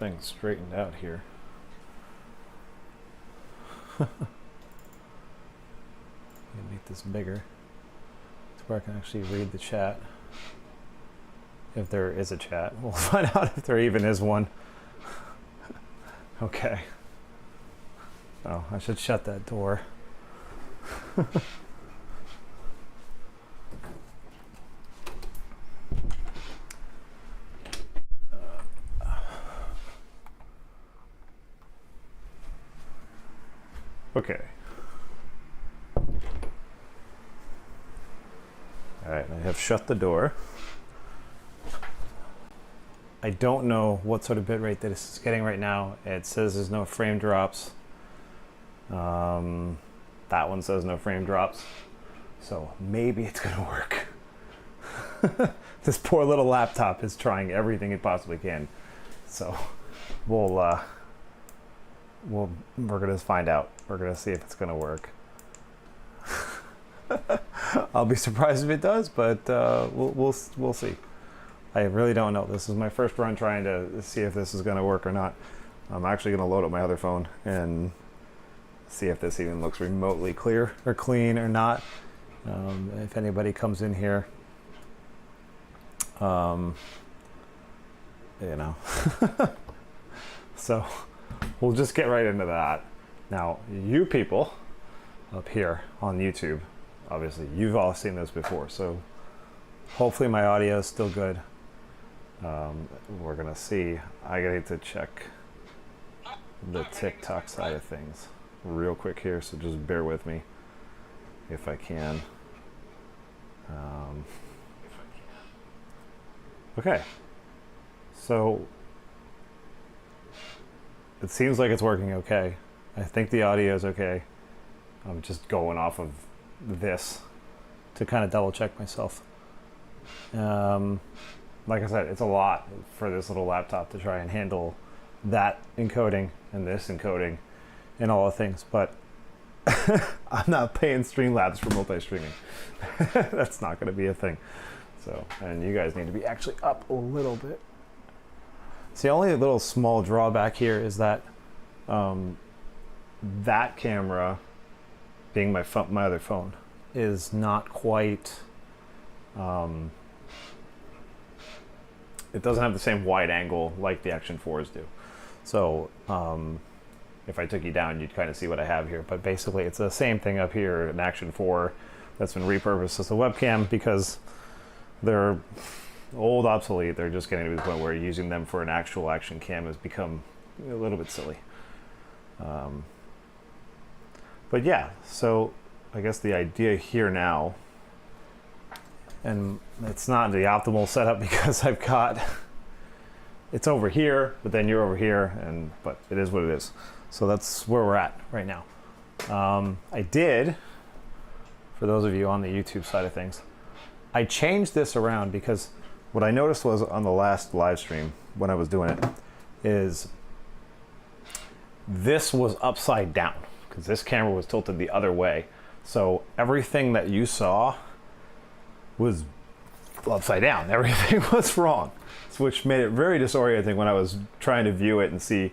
thing straightened out here. Make this bigger to where I can actually read the chat. If there is a chat, we'll find out if there even is one. Okay. Oh, I should shut that door. Okay. All right, I have shut the door. I don't know what sort of bitrate that it's getting right now. It says there's no frame drops. That one says no frame drops. So maybe it's gonna work. This poor little laptop is trying everything it possibly can. So we're gonna find out. We're gonna see if it's gonna work. I'll be surprised if it does, but we'll see. I really don't know. This is my first run trying to see if this is going to work or not. I'm actually going to load up my other phone and see if this even looks remotely clear or clean or not. If anybody comes in here, you know. So we'll just get right into that. Now, you people up here on YouTube, obviously you've all seen this before, so hopefully my audio is still good. We're gonna see. I need to check the TikTok side of things real quick here, so just bear with me if I can. Okay, so it seems like it's working okay. I think the audio is okay. I'm just going off of this to kind of double check myself. Like I said, it's a lot for this little laptop to try and handle that encoding and this encoding and all the things, but I'm not paying Streamlabs for multi-streaming. That's not going to be a thing. So, and you guys need to be actually up a little bit. So the only little small drawback here is that that camera, being my other phone, is not quite. It doesn't have the same wide angle like the Action 4s do. So if I took you down, you'd kind of see what I have here. But basically, it's the same thing up here, an Action 4 that's been repurposed as a webcam because they're old, obsolete. They're just getting to the point where using them for an actual action cam has become a little bit silly. But yeah, so I guess the idea here now, and it's not the optimal setup because I've got, it's over here, but then you're over here, but it is what it is. So that's where we're at right now. I did, for those of you on the YouTube side of things, I changed this around because what I noticed was on the last live stream when I was doing it is this was upside down because this camera was tilted the other way. So everything that you saw was upside down. Everything was wrong, which made it very disorienting when I was trying to view it and see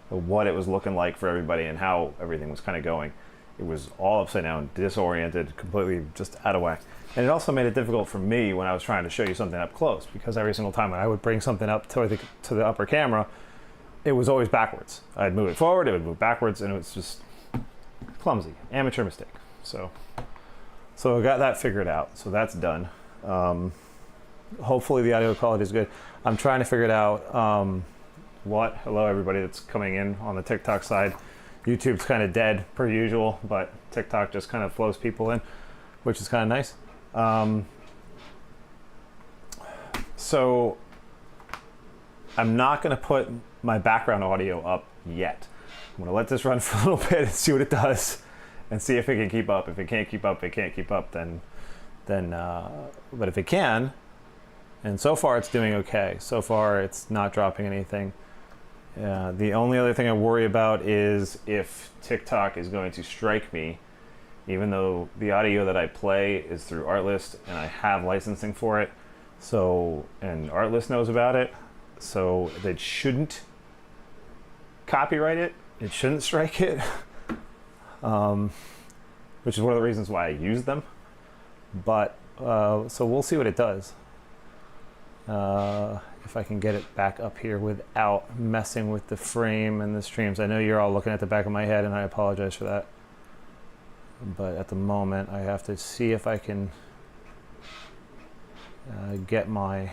what it was looking like for everybody and how everything was kind of going. It was all upside down, disoriented, completely just out of whack. And it also made it difficult for me when I was trying to show you something up close because every single time when I would bring something up to the upper camera, it was always backwards. I'd move it forward, it would move backwards, and it was just clumsy, amateur mistake. So I got that figured out. So that's done. Hopefully the audio quality is good. I'm trying to figure it out. Hello everybody that's coming in on the TikTok side. YouTube's kind of dead per usual, but TikTok just kind of flows people in, which is kind of nice. So I'm not going to put my background audio up yet. I'm going to let this run for a little bit and see what it does and see if it can keep up. If it can't keep up, then but if it can, and so far it's doing okay. So far it's not dropping anything. The only other thing I worry about is if TikTok is going to strike me, even though the audio that I play is through Artlist and I have licensing for it. So, and Artlist knows about it, so they shouldn't copyright it. It shouldn't strike it, which is one of the reasons why I use them. But so we'll see what it does. If I can get it back up here without messing with the frame and the streams. I know you're all looking at the back of my head, and I apologize for that. But at the moment, I have to see if I can get my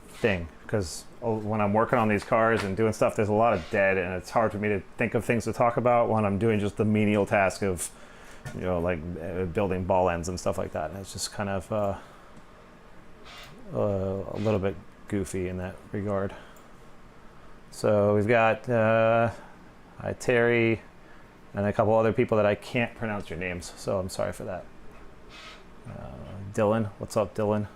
thing. Because when I'm working on these cars and doing stuff, there's a lot of dead, and it's hard for me to think of things to talk about when I'm doing just the menial task of, like building ball ends and stuff like that. And it's just kind of a little bit goofy in that regard. So we've got Terry and a couple other people that I can't pronounce your names, so I'm sorry for that. Dylan, what's up, Dylan?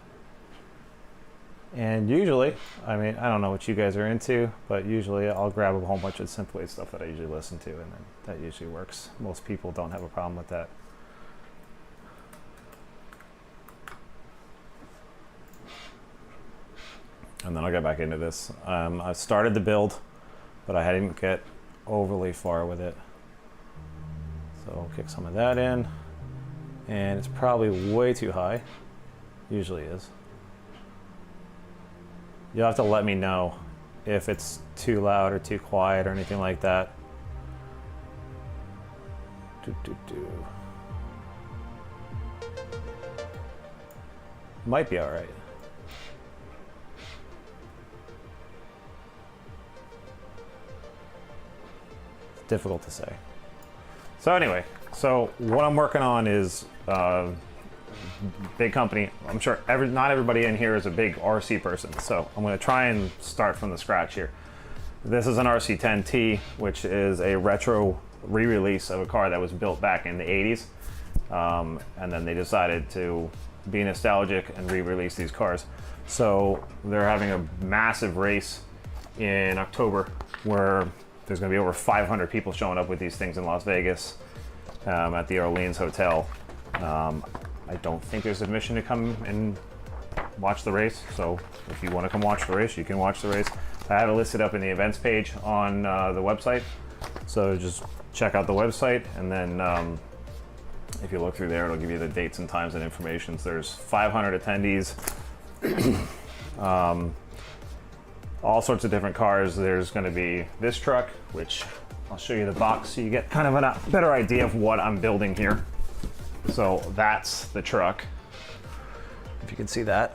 And usually, I mean, I don't know what you guys are into, but usually I'll grab a whole bunch of Synthwave stuff that I usually listen to, and then that usually works. Most people don't have a problem with that. And then I'll get back into this. I started the build, but I didn't get overly far with it. So I'll kick some of that in. And it's probably way too high. Usually is. You'll have to let me know if it's too loud or too quiet or anything like that. Might be all right. Difficult to say. So anyway, so what I'm working on is big company. I'm sure not everybody in here is a big RC person, so I'm going to try and start from the scratch here. This is an RC10T, which is a retro re-release of a car that was built back in the 80s, and then they decided to be nostalgic and re-release these cars. So they're having a massive race in October where there's going to be over 500 people showing up with these things in Las Vegas at the Orleans Hotel. I don't think there's admission to come and watch the race, so if you want to come watch the race, you can watch the race. I have it listed up in the events page on the website, so just check out the website, and then if you look through there, it'll give you the dates and times and information. So there's 500 attendees. All sorts of different cars. There's going to be this truck, which I'll show you the box so you get kind of a better idea of what I'm building here. So that's the truck, if you can see that.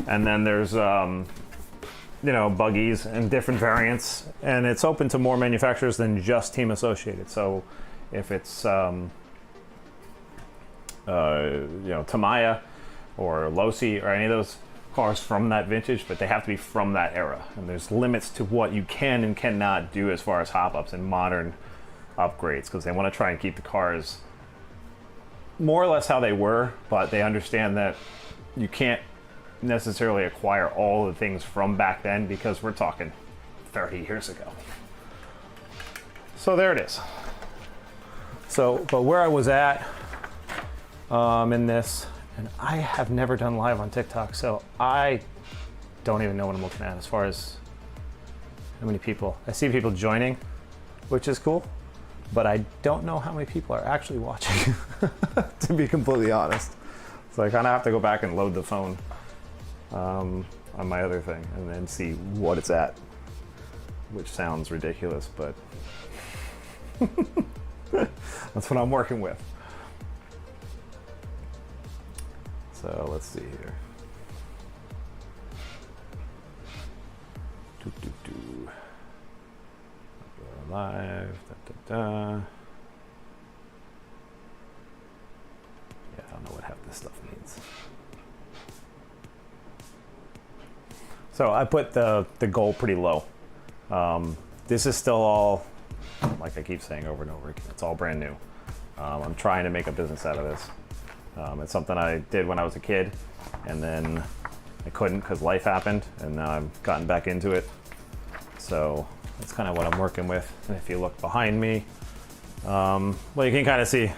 And then there's buggies and different variants, and it's open to more manufacturers than just Team Associated. So if it's Tamiya or Losi or any of those cars from that vintage, but they have to be from that era, and there's limits to what you can and cannot do as far as hop-ups and modern upgrades, because they want to try and keep the cars more or less how they were, but they understand that you can't necessarily acquire all the things from back then, because we're talking 30 years ago. So there it is. So, but where I was at in this, and I have never done live on TikTok, so I don't even know what I'm looking at as far as how many people. I see people joining, which is cool, but I don't know how many people are actually watching, to be completely honest. So I kind of have to go back and load the phone on my other thing and then see what it's at, which sounds ridiculous, but that's what I'm working with. So let's see here. Live. Yeah, I don't know what half this stuff means. So I put the goal pretty low. This is still all, like I keep saying over and over again, it's all brand new. I'm trying to make a business out of this. It's something I did when I was a kid, and then I couldn't because life happened, and now I've gotten back into it. So that's kind of what I'm working with. And if you look behind me, well, you can kind of see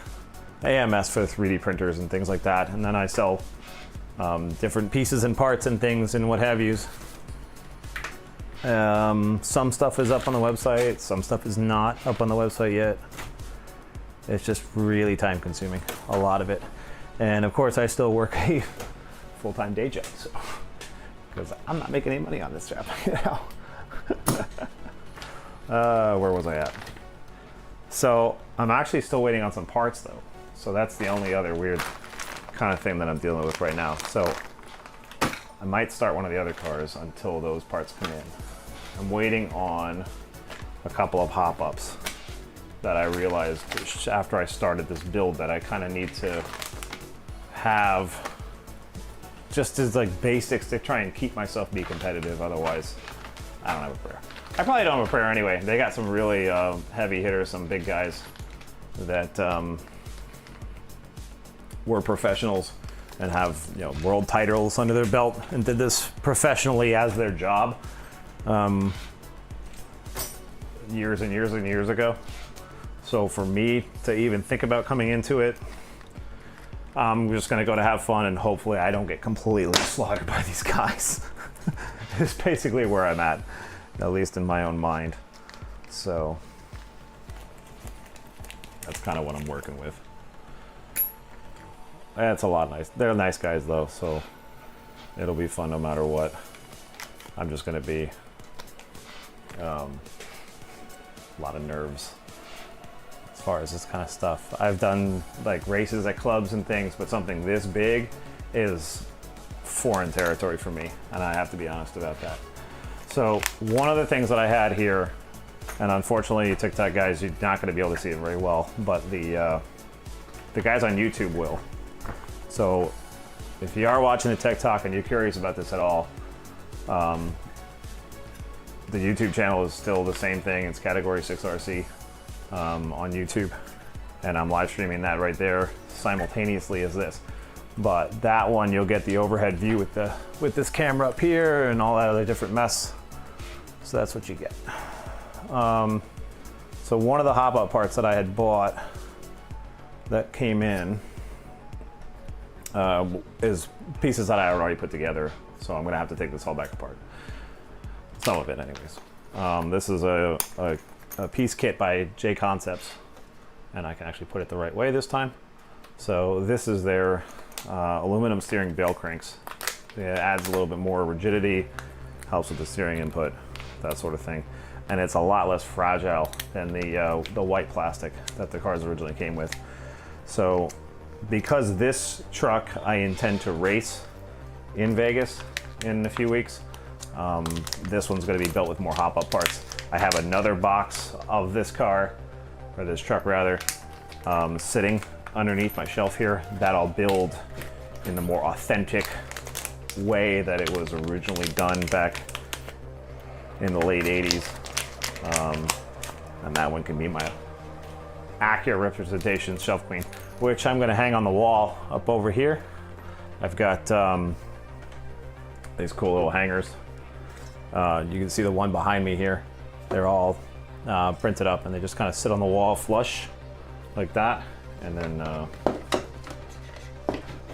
AMS for 3D printers and things like that. And then I sell different pieces and parts and things and what have yous. Some stuff is up on the website, some stuff is not up on the website yet. It's just really time consuming, a lot of it. And of course I still work a full-time day job, so, because I'm not making any money on this job right now. Where was I at? So I'm actually still waiting on some parts though. So that's the only other weird kind of thing that I'm dealing with right now. So I might start one of the other cars until those parts come in. I'm waiting on a couple of hop-ups that I realized after I started this build that I kind of need to have just as like basics to try and keep myself be competitive. Otherwise, I don't have a prayer. I probably don't have a prayer anyway. They got some really heavy hitters, some big guys that were professionals and have, you know, world titles under their belt and did this professionally as their job years and years and years ago. So for me to even think about coming into it, I'm just gonna go to have fun and hopefully I don't get completely slaughtered by these guys. It's basically where I'm at least in my own mind. So that's kind of what I'm working with. That's a lot nice. They're nice guys though, so it'll be fun no matter what. I'm just gonna be a lot of nerves as far as this kind of stuff. I've done like races at clubs and things, but something this big is foreign territory for me, and I have to be honest about that. So one of the things that I had here, and unfortunately TikTok guys, you're not going to be able to see it very well, but the guys on YouTube will. So if you are watching the TikTok and you're curious about this at all, the YouTube channel is still the same thing. It's category 6RC on YouTube, and I'm live streaming that right there simultaneously as this. But that one, you'll get the overhead view with this camera up here and all that other different mess. So that's what you get. So one of the hop-up parts that I had bought that came in is pieces that I already put together. So I'm gonna have to take this all back apart. Some of it anyways. This is a piece kit by J Concepts, and I can actually put it the right way this time. So this is their aluminum steering bale cranks. It adds a little bit more rigidity, helps with the steering input, that sort of thing. And it's a lot less fragile than the white plastic that the cars originally came with. So because this truck I intend to race in Vegas in a few weeks, this one's going to be built with more hop-up parts. I have another box of this car, or this truck rather, sitting underneath my shelf here that I'll build in the more authentic way that it was originally done back in the late 80s. And that one can be my accurate representation shelf queen, which I'm going to hang on the wall up over here. I've got these cool little hangers. You can see the one behind me here. They're all printed up, and they just kind of sit on the wall flush like that. And then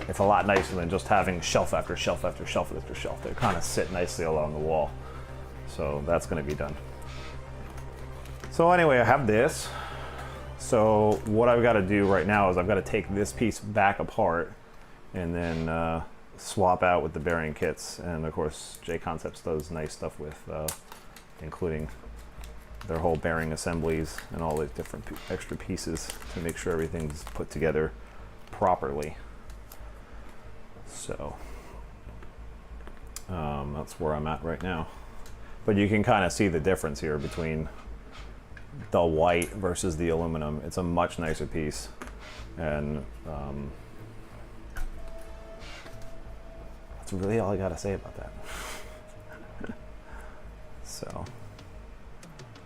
it's a lot nicer than just having shelf after shelf after shelf after shelf. They kind of sit nicely along the wall. So that's going to be done. So anyway, I have this. So what I've got to do right now is I've got to take this piece back apart and then swap out with the bearing kits. And of course, J Concepts does nice stuff with including their whole bearing assemblies and all the different extra pieces to make sure everything's put together properly. So that's where I'm at right now. But you can kind of see the difference here between the white versus the aluminum. It's a much nicer piece, and that's really all I gotta say about that. So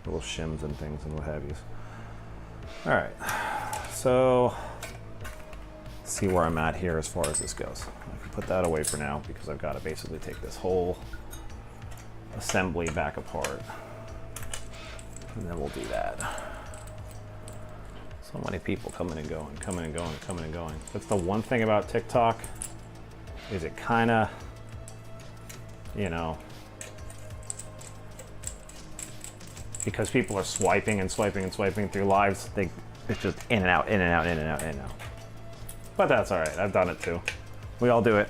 little shims and things and what have you. All right, so let's see where I'm at here as far as this goes. I can put that away for now because I've got to basically take this whole assembly back apart, and then we'll do that. So many people coming and going, coming and going, coming and going. That's the one thing about TikTok, is it kind of, you know, because people are swiping and swiping and swiping through lives, it's just in and out, in and out, in and out, in and out. But that's all right. I've done it too. We all do it.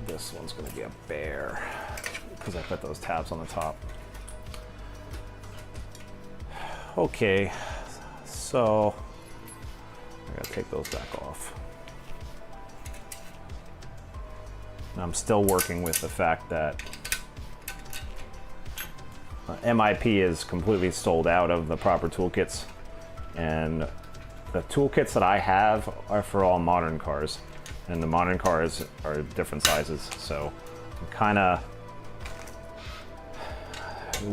This one's going to be a bear because I put those tabs on the top. Okay, so I gotta take those back off. I'm still working with the fact that MIP is completely sold out of the proper toolkits, and the toolkits that I have are for all modern cars, and the modern cars are different sizes, so I'm kind of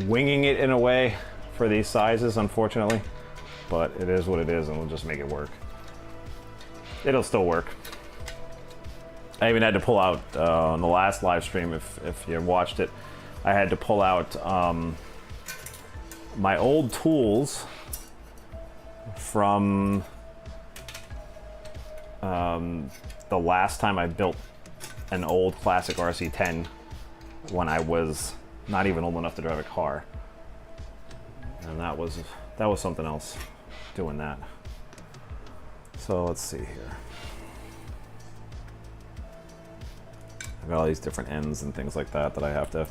winging it in a way for these sizes, unfortunately, but it is what it is, and we'll just make it work. It'll still work. I even had to pull out on the last live stream, if you watched it, I had to pull out my old tools from the last time I built an old classic RC10 when I was not even old enough to drive a car. And that was something else, doing that. So let's see here. I've got all these different ends and things like that I have to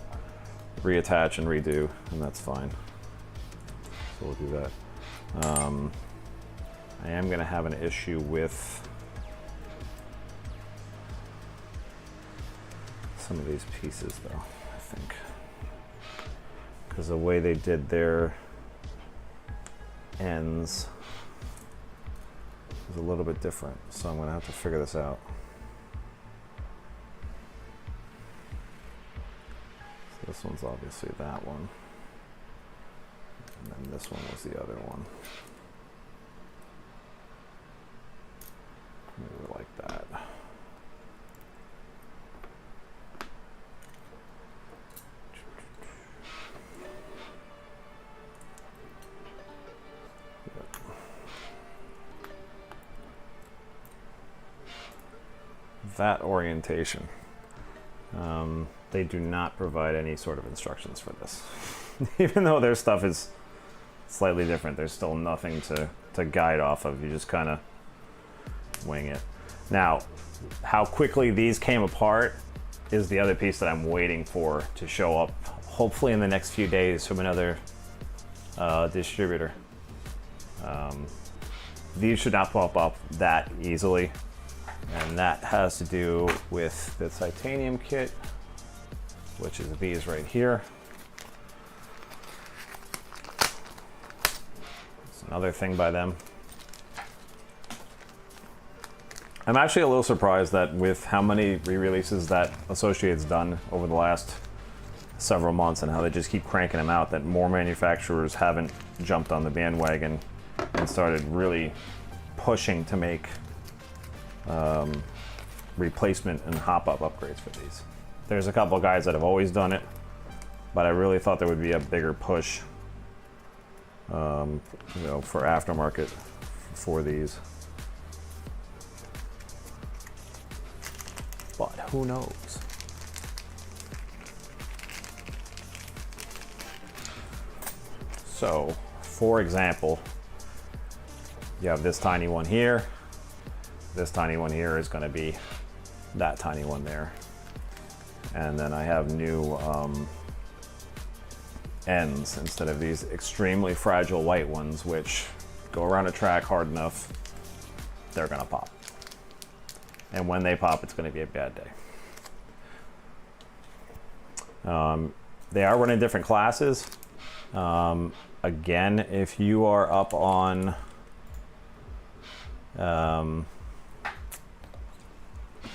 reattach and redo, and that's fine. So we'll do that. I am going to have an issue with some of these pieces, though, I think. Because the way they did their ends is a little bit different, so I'm going to have to figure this out. So this one's obviously that one, and then this one was the other one. Maybe like that. That orientation. They do not provide any sort of instructions for this. Even though their stuff is slightly different, there's still nothing to guide off of. You just kind of wing it. Now, how quickly these came apart is the other piece that I'm waiting for to show up, hopefully in the next few days, from another distributor. These should not pop up that easily, and that has to do with the titanium kit, which is these right here. It's another thing by them. I'm actually a little surprised that with how many re-releases that Associate's done over the last several months and how they just keep cranking them out, that more manufacturers haven't jumped on the bandwagon and started really pushing to make replacement and hop-up upgrades for these. There's a couple of guys that have always done it, but I really thought there would be a bigger push for aftermarket for these. But who knows? So, for example, you have this tiny one here. This tiny one here is going to be that tiny one there. And then I have new ends instead of these extremely fragile white ones, which go around a track hard enough, they're going to pop. And when they pop, it's going to be a bad day. They are running different classes. Again, if you are up on the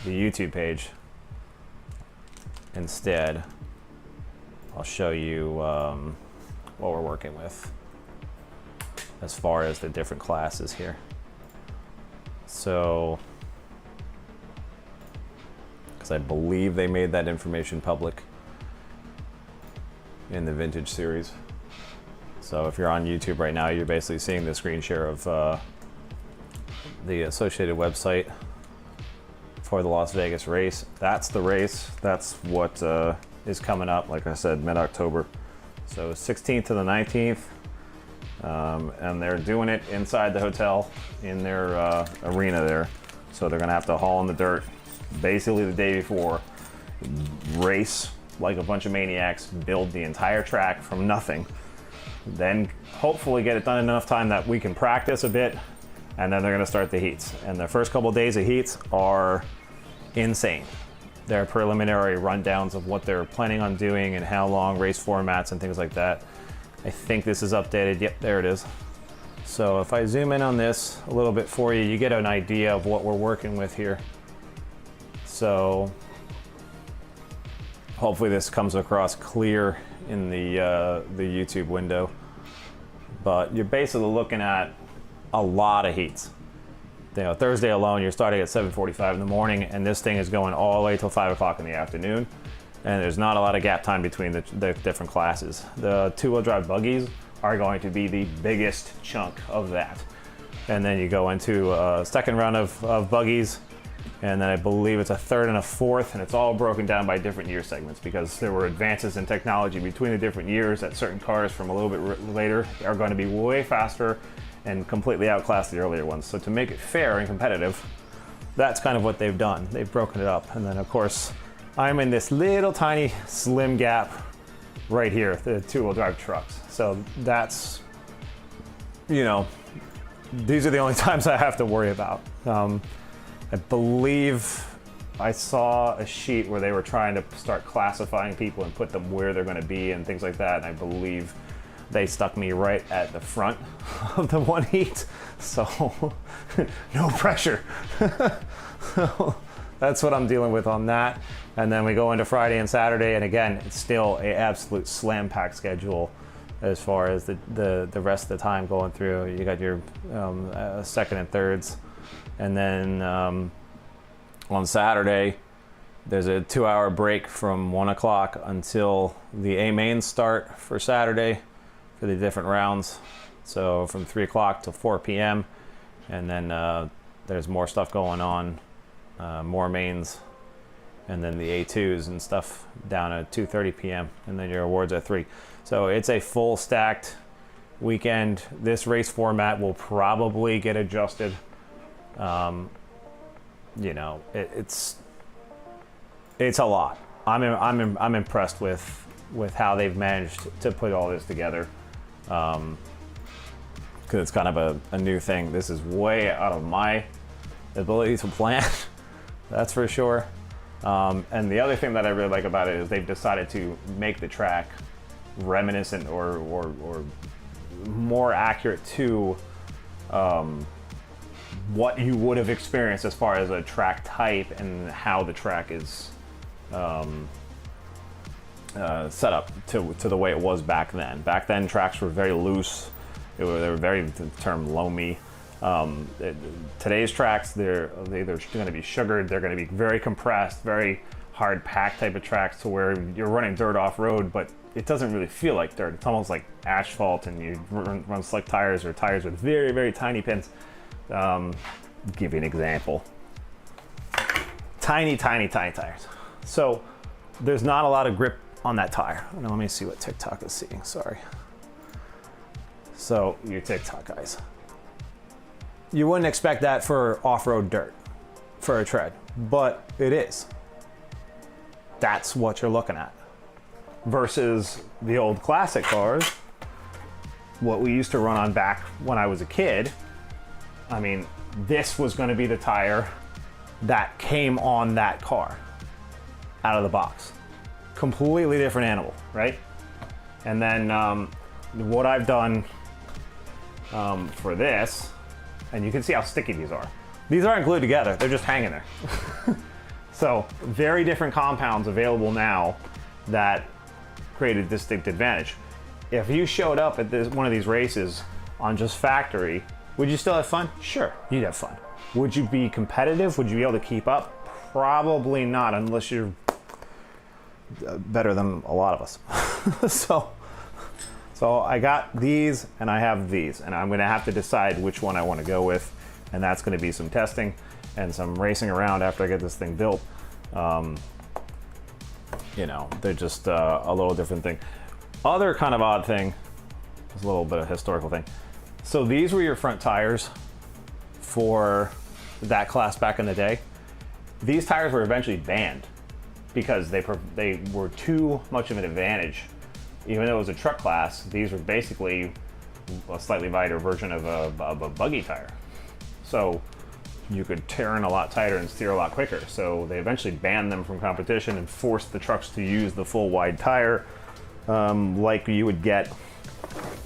YouTube page instead, I'll show you what we're working with as far as the different classes here. So, because I believe they made that information public in the vintage series. So if you're on YouTube right now, you're basically seeing the screen share of the Associated website for the Las Vegas race. That's the race. That's what is coming up, like I said, mid-October. So 16th to the 19th, and they're doing it inside the hotel in their arena there. So they're gonna have to haul in the dirt basically the day before, race like a bunch of maniacs, build the entire track from nothing, then hopefully get it done in enough time that we can practice a bit, and then they're gonna start the heats. And the first couple of days of heats are insane. They're preliminary rundowns of what they're planning on doing and how long, race formats and things like that. I think this is updated. Yep, there it is. So if I zoom in on this a little bit for you, you get an idea of what we're working with here. So hopefully this comes across clear in the YouTube window. But you're basically looking at a lot of heats. You know, Thursday alone, you're starting at 7:45 in the morning, and this thing is going all the way till 5 o'clock in the afternoon. And there's not a lot of gap time between the different classes. The two-wheel drive buggies are going to be the biggest chunk of that. And then you go into a second round of buggies, and then I believe it's a third and a fourth, and it's all broken down by different year segments because there were advances in technology between the different years that certain cars from a little bit later are going to be way faster and completely outclass the earlier ones. So to make it fair and competitive, that's kind of what they've done. They've broken it up. And then of course, I'm in this little tiny slim gap right here, the two-wheel drive trucks. So that's, you know, these are the only times I have to worry about. I believe I saw a sheet where they were trying to start classifying people and put them where they're gonna be and things like that. And I believe they stuck me right at the front of the one heat, so no pressure. So that's what I'm dealing with on that. And then we go into Friday and Saturday, and again, it's still an absolute slam pack schedule as far as the rest of the time going through. You got your second and thirds, and then on Saturday, there's a 2-hour break from 1 o'clock until the A mains start for Saturday, for the different rounds. So from 3 o'clock to 4 p.m. And then there's more stuff going on, more mains, and then the A2s and stuff down at 2:30 p.m. And then your awards at 3. So it's a full stacked weekend. This race format will probably get adjusted. You know, it's a lot. I'm impressed with how they've managed to put all this together. Because it's kind of a new thing. This is way out of my ability to plan, that's for sure. And the other thing that I really like about it is they've decided to make the track reminiscent or more accurate to what you would have experienced as far as a track type and how the track is set up to the way it was back then. Back then, tracks were very loose. They were very, the term loamy. Today's tracks, they're either going to be sugared, they're going to be very compressed, very hard packed type of tracks to where you're running dirt off road, but it doesn't really feel like dirt. It's almost like asphalt, and you run slick tires or tires with very, very tiny pins. Give you an example. Tiny tires. So there's not a lot of grip on that tire. Now let me see what TikTok is seeing, sorry. So your TikTok guys. You wouldn't expect that for off-road dirt, for a tread, but it is. That's what you're looking at. Versus the old classic cars, what we used to run on back when I was a kid. I mean, this was going to be the tire that came on that car out of the box. Completely different animal, right? And then what I've done for this, and you can see how sticky these are. These aren't glued together, they're just hanging there. So very different compounds available now that create a distinct advantage. If you showed up at one of these races on just factory, would you still have fun? Sure, you'd have fun. Would you be competitive? Would you be able to keep up? Probably not, unless you're better than a lot of us. So I got these and I have these, and I'm gonna have to decide which one I wanna go with, and that's gonna be some testing and some racing around after I get this thing built. you know, they're just a little different thing. Other kind of odd thing, is a little bit of historical thing. So these were your front tires for that class back in the day. These tires were eventually banned because they were too much of an advantage. Even though it was a truck class, these were basically a slightly wider version of a buggy tire. So you could tear in a lot tighter and steer a lot quicker. So they eventually banned them from competition and forced the trucks to use the full wide tire like you would get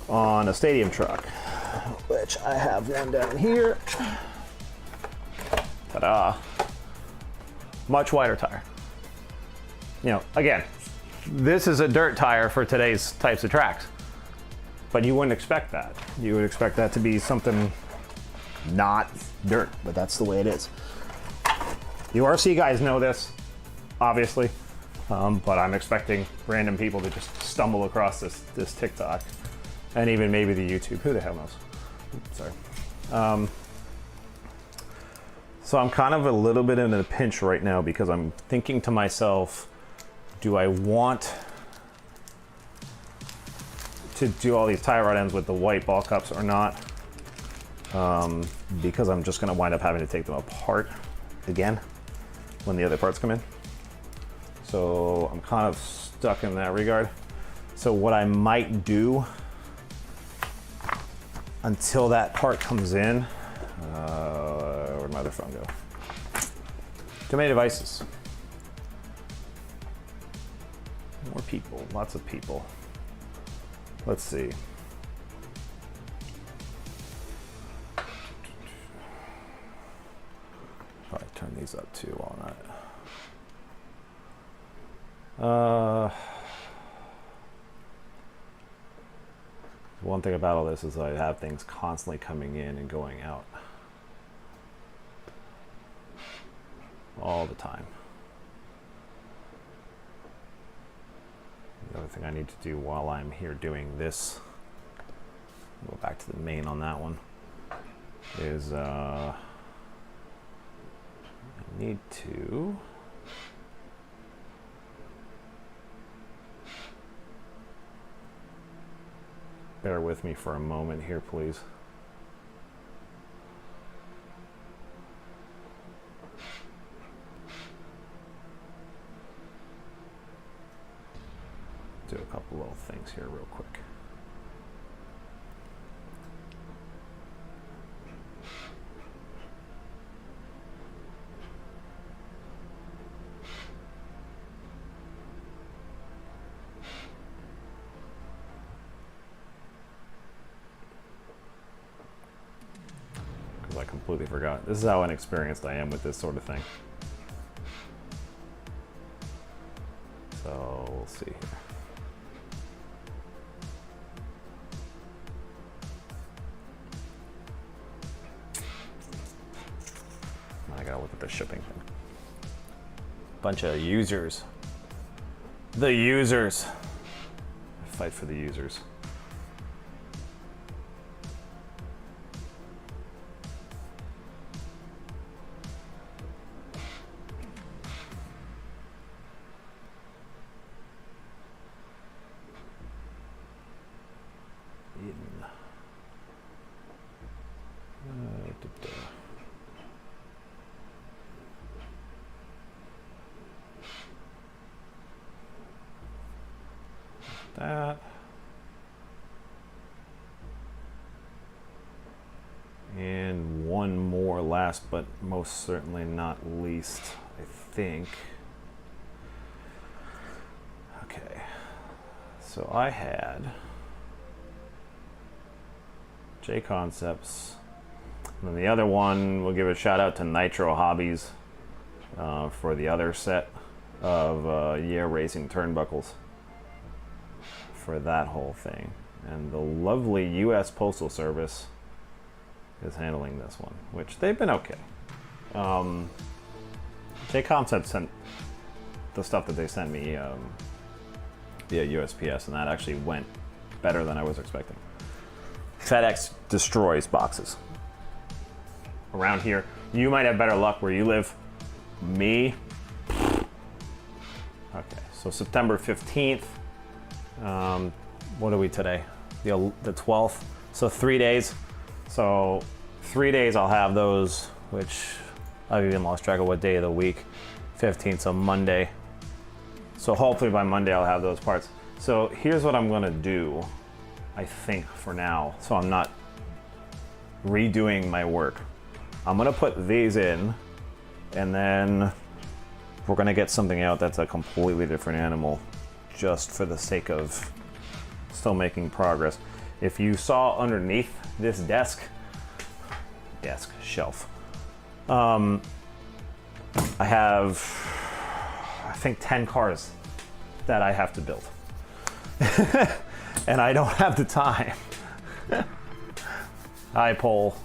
on a stadium truck, which I have one down here. Ta-da. Much wider tire. You know, again, this is a dirt tire for today's types of tracks, but you wouldn't expect that. You would expect that to be something not dirt, but that's the way it is. You RC guys know this, obviously, but I'm expecting random people to just stumble across this TikTok, and even maybe the YouTube. Who the hell knows? Oops, sorry. So I'm kind of a little bit in a pinch right now because I'm thinking to myself, do I want to do all these tie rod ends with the white ball cups or not? Because I'm just going to wind up having to take them apart again when the other parts come in. So I'm kind of stuck in that regard. So what I might do until that part comes in, where'd my other phone go? Too many devices. More people, lots of people. Let's see. Probably turn these up too while I'm at it. One thing about all this is I have things constantly coming in and going out. All the time. The other thing I need to do while I'm here doing this, go back to the main on that one, is I need to bear with me for a moment here, please. Do a couple little things here real quick. Because I completely forgot. This is how inexperienced I am with this sort of thing. So we'll see here. I gotta look at the shipping thing. Bunch of users. The users. Fight for the users. That. And one more, last but most certainly not least, I think. Okay, so I had J Concepts, and then the other one, we'll give a shout out to Nitro Hobbies for the other set of Yeah Racing turnbuckles for that whole thing. And the lovely US Postal Service is handling this one, which they've been okay. J Concept sent the stuff that they sent me via USPS, and that actually went better than I was expecting. FedEx destroys boxes. Around here, you might have better luck where you live. Me? Okay, So September 15th. What are we today? The 12th. So 3 days. So 3 days I'll have those, which I've even lost track of what day of the week. 15th, so Monday. So hopefully by Monday I'll have those parts. So here's what I'm gonna do, I think, for now, so I'm not redoing my work. I'm gonna put these in, and then we're gonna get something out that's a completely different animal, just for the sake of still making progress. If you saw underneath this shelf, I have, I think, 10 cars that I have to build. And I don't have the time. Hi, Paul.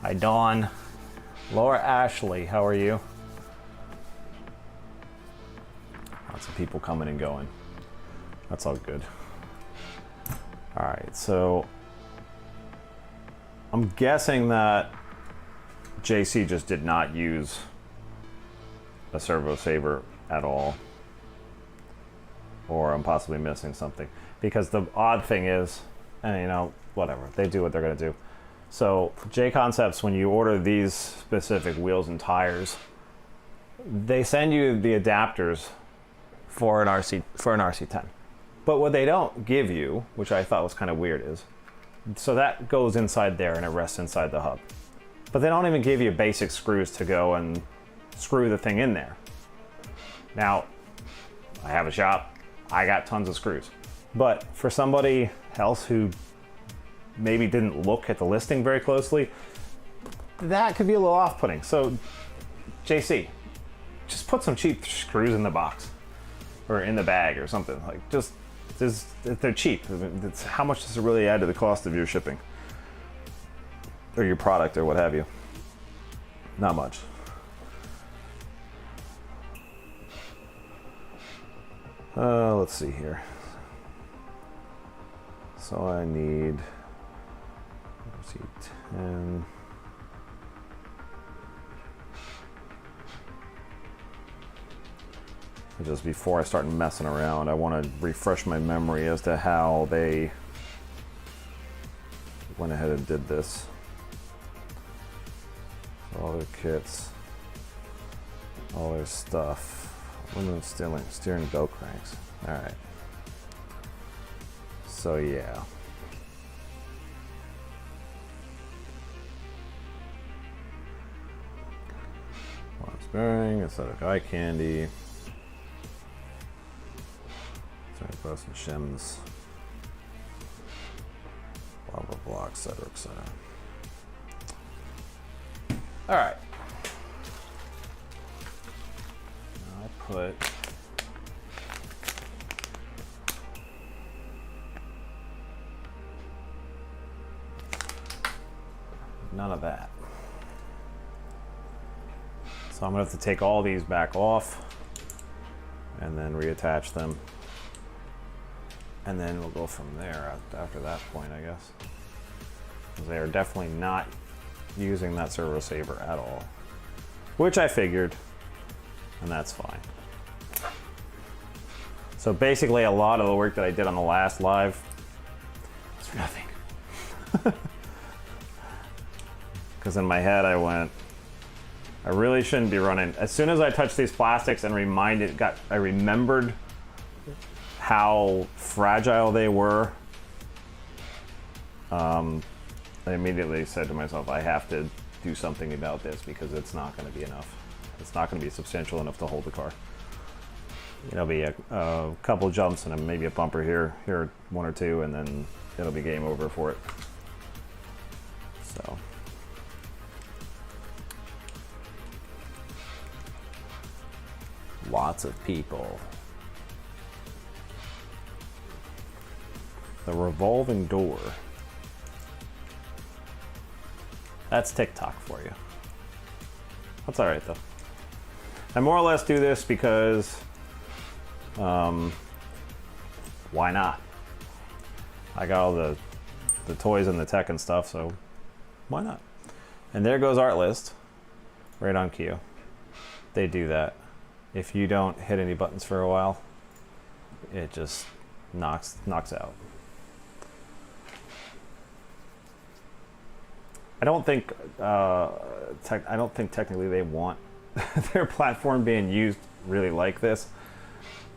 Hi, Dawn. Laura Ashley, how are you? Lots of people coming and going. That's all good. All right, so I'm guessing that JC just did not use a servo saver at all, or I'm possibly missing something, because the odd thing is, and you know, whatever, they do what they're gonna do. So J Concepts, when you order these specific wheels and tires, they send you the adapters for an RC10. But what they don't give you, which I thought was kind of weird, is, so that goes inside there and it rests inside the hub. But they don't even give you basic screws to go and screw the thing in there. Now, I have a shop, I got tons of screws. But for somebody else who maybe didn't look at the listing very closely, that could be a little off-putting. So, JC, just put some cheap screws in the box or in the bag or something. Like, just they're cheap. It's, how much does it really add to the cost of your shipping or your product or what have you? Not much. Let's see here. So I need, let's see, 10. Just before I start messing around, I want to refresh my memory as to how they went ahead and did this. So all their kits, all their stuff. Aluminum steering belt cranks. All right. So yeah. Lawrence bearing, aesthetic eye candy. Post and shims. Blah blah blah, etc. etc. All right. I'll put none of that. So I'm gonna have to take all these back off and then reattach them. And then we'll go from there after that point, I guess. They are definitely not using that servo saver at all, which I figured, and that's fine. So basically a lot of the work that I did on the last live was for nothing. Because in my head I went, I really shouldn't be running. As soon as I touched these plastics and I remembered how fragile they were, I immediately said to myself, I have to do something about this because it's not going to be enough. It's not going to be substantial enough to hold the car. It'll be a couple jumps and maybe a bumper here, one or two, and then it'll be game over for it. So. Lots of people. The revolving door. That's TikTok for you. That's all right though. I more or less do this because, why not? I got all the toys and the tech and stuff, so why not? And there goes Artlist, right on cue. They do that. If you don't hit any buttons for a while, it just knocks out. I don't think technically they want their platform being used really like this,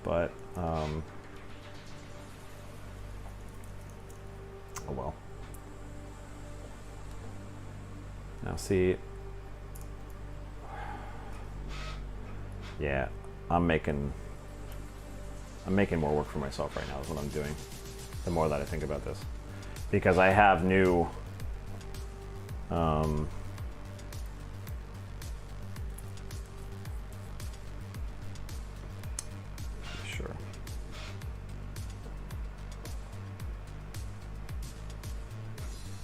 but oh well. Now see, yeah, I'm making more work for myself right now is what I'm doing. The more that I think about this, because I have new sure.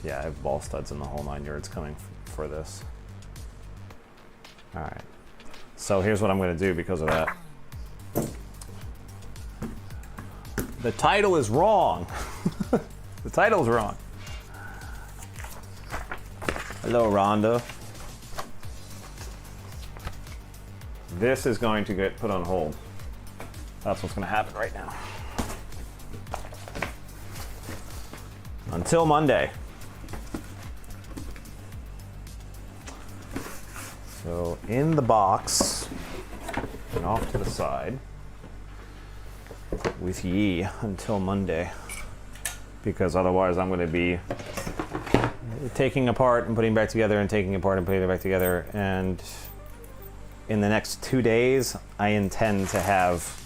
Yeah, I have ball studs in the whole 9 yards coming for this. All right. So here's what I'm going to do because of that. The title is wrong. The title's wrong. Hello, Rhonda. This is going to get put on hold. That's what's going to happen right now. Until Monday. So in the box and off to the side with ye until Monday, because otherwise I'm going to be taking apart and putting back together and taking apart and putting it back together. And in the next 2 days, I intend to have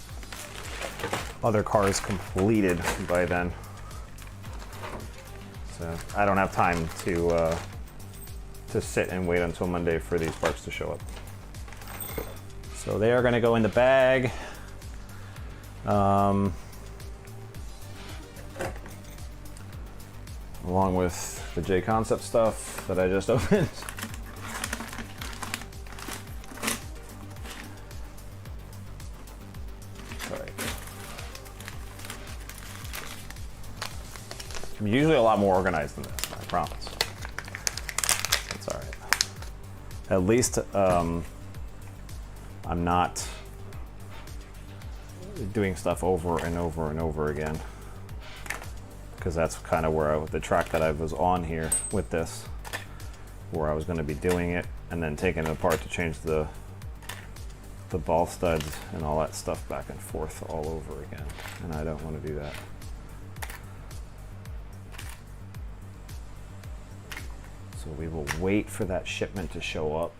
other cars completed by then. So I don't have time to sit and wait until Monday for these parts to show up. So they are going to go in the bag. Along with the J Concept stuff that I just opened. All right. I'm usually a lot more organized than this, I promise. That's all right. At least I'm not doing stuff over and over and over again. Because that's kind of where the track that I was on here with this, where I was going to be doing it and then taking it apart to change the ball studs and all that stuff back and forth all over again, and I don't want to do that. So we will wait for that shipment to show up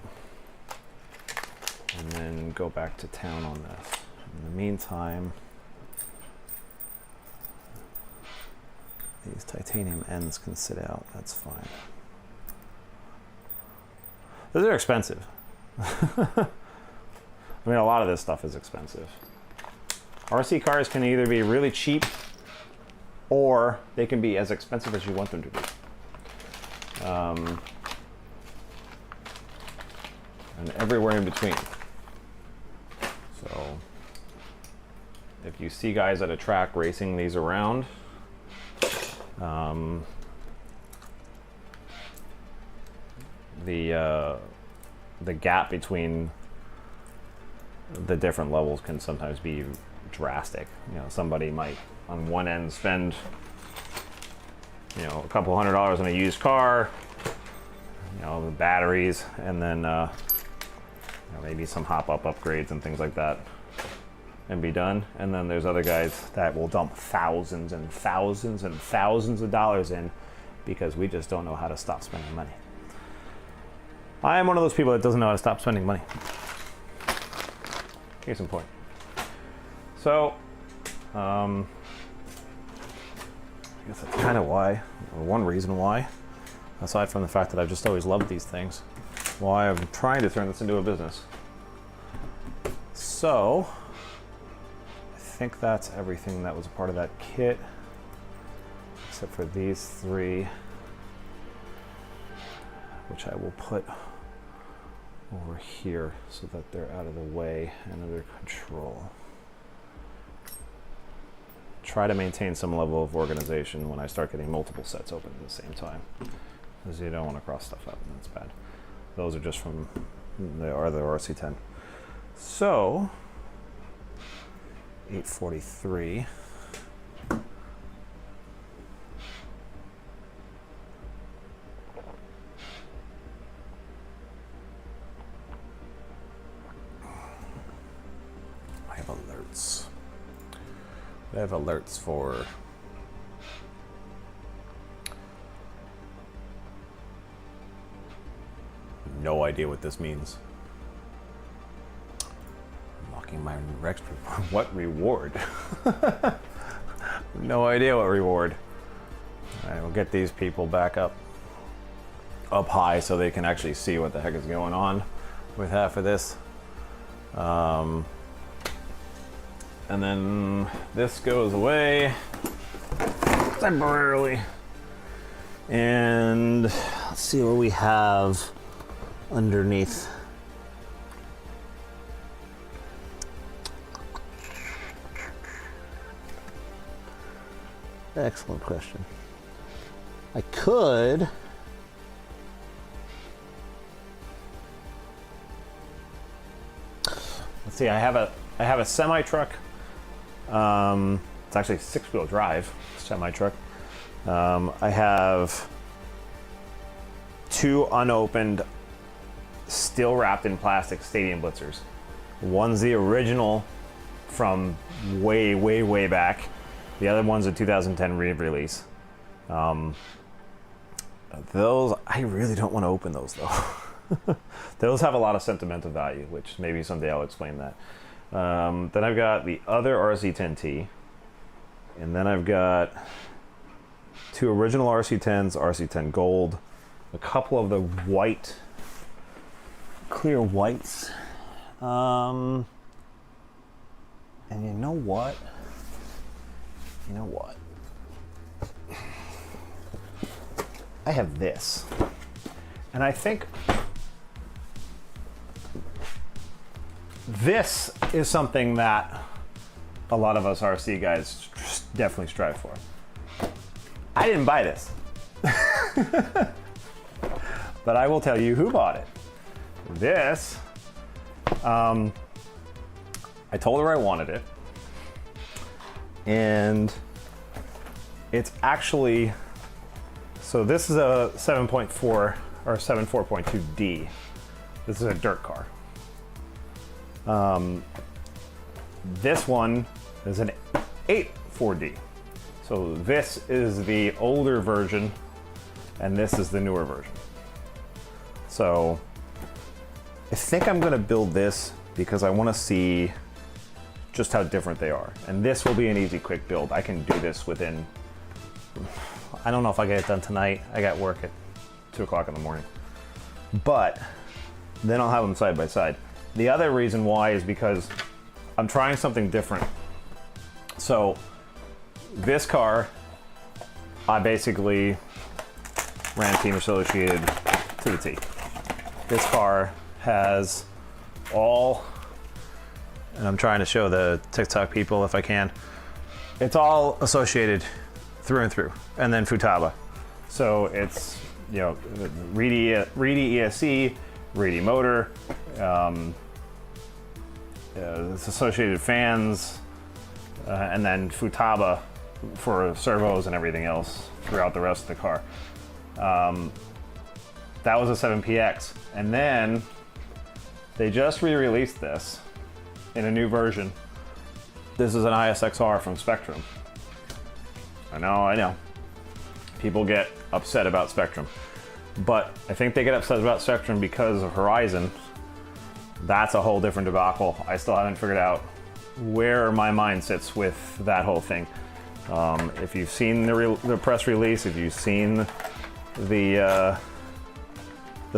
and then go back to town on this. In the meantime, these titanium ends can sit out, that's fine. Those are expensive. I mean, a lot of this stuff is expensive. RC cars can either be really cheap or they can be as expensive as you want them to be. And everywhere in between. So if you see guys at a track racing these around, the gap between the different levels can sometimes be drastic. You know, somebody might on one end spend, you know, a couple $100s on a used car, you know, the batteries, and then you know, maybe some hop-up upgrades and things like that, and be done. And then there's other guys that will dump thousands and thousands and thousands of dollars in because we just don't know how to stop spending money. I am one of those people that doesn't know how to stop spending money. Case in point. So, I guess that's kind of why, or one reason why, aside from the fact that I've just always loved these things, why I'm trying to turn this into a business. So, I think that's everything that was a part of that kit, except for these three, which I will put over here so that they're out of the way and under control. Try to maintain some level of organization when I start getting multiple sets open at the same time, because you don't want to cross stuff out, and that's bad. Those are just from the RC10. So 843. I have alerts. I have alerts for no idea what this means. Mocking my Rex. What reward? No idea what reward. All right, we'll get these people back up high so they can actually see what the heck is going on with half of this. And then this goes away temporarily. And let's see what we have underneath. Excellent question. I could let's see. I have a semi truck. It's actually a 6-wheel drive semi truck. I have 2 unopened, still wrapped in plastic Stadium Blitzers. One's the original from way back. The other one's a 2010 re-release. Those, I really don't want to open those though. Those have a lot of sentimental value, which maybe someday I'll explain that. Then I've got the other RC10T, and then I've got 2 original RC10s, RC10 Gold, a couple of the white, clear whites. And you know what? I have this. And I think this is something that a lot of us RC guys definitely strive for. I didn't buy this. But I will tell you who bought it. This, I told her I wanted it. And it's actually, so this is a 7.4 or 7.4.2D. This is a dirt car. This one is an 8.4D. So this is the older version and this is the newer version. So I think I'm gonna build this because I wanna see just how different they are. And this will be an easy, quick build. I can do this within, I don't know if I get it done tonight. I got work at 2 o'clock in the morning. But then I'll have them side by side. The other reason why is because I'm trying something different. So this car, I basically ran Team Associated to the T. This car has all, and I'm trying to show the TikTok people if I can, it's all associated through and through, and then Futaba. So it's, you know, Reedy ESC, Reedy motor, it's associated fans, and then Futaba for servos and everything else throughout the rest of the car. That was a 7PX, and then they just re-released this in a new version. This is an ISXR from Spectrum. I know. People get upset about Spectrum. But I think they get upset about Spectrum because of Horizon. That's a whole different debacle. I still haven't figured out where my mind sits with that whole thing. If you've seen the press release, if you've seen the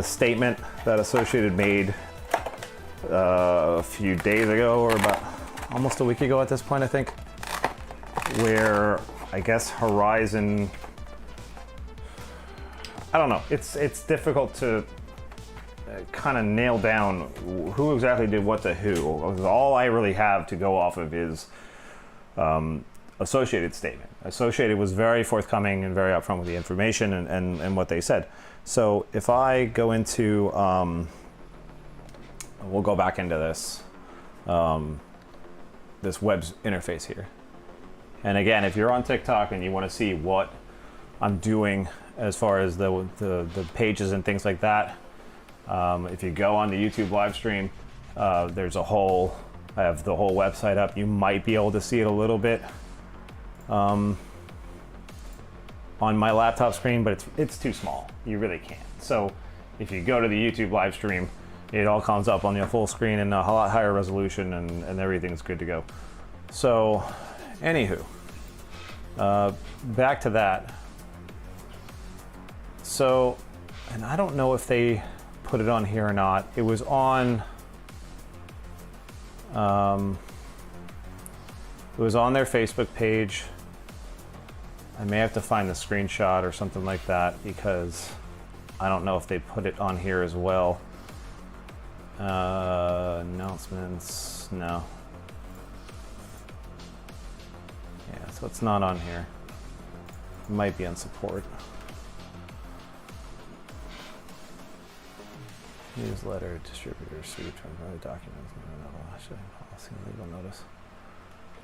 statement that Associated made a few days ago, or about almost a week ago at this point, I think, where I guess Horizon, I don't know, it's difficult to kind of nail down who exactly did what to who. All I really have to go off of is Associated statement. Associated was very forthcoming and very upfront with the information and what they said. So if I go into, we'll go back into this. this web interface here. And again, if you're on TikTok and you want to see what I'm doing as far as the pages and things like that, if you go on the YouTube live stream, there's a whole, I have the whole website up. You might be able to see it a little bit on my laptop screen, but it's too small. You really can't. So if you go to the YouTube live stream, it all comes up on the full screen in a lot higher resolution, and everything's good to go. So, anywho, back to that. So, and I don't know if they put it on here or not. It was on, it was on their Facebook page. I may have to find the screenshot or something like that, because I don't know if they put it on here as well. Announcements, no. Yeah, so it's not on here. It might be on support. Newsletter, distributor, suite, documents, policy, legal notice.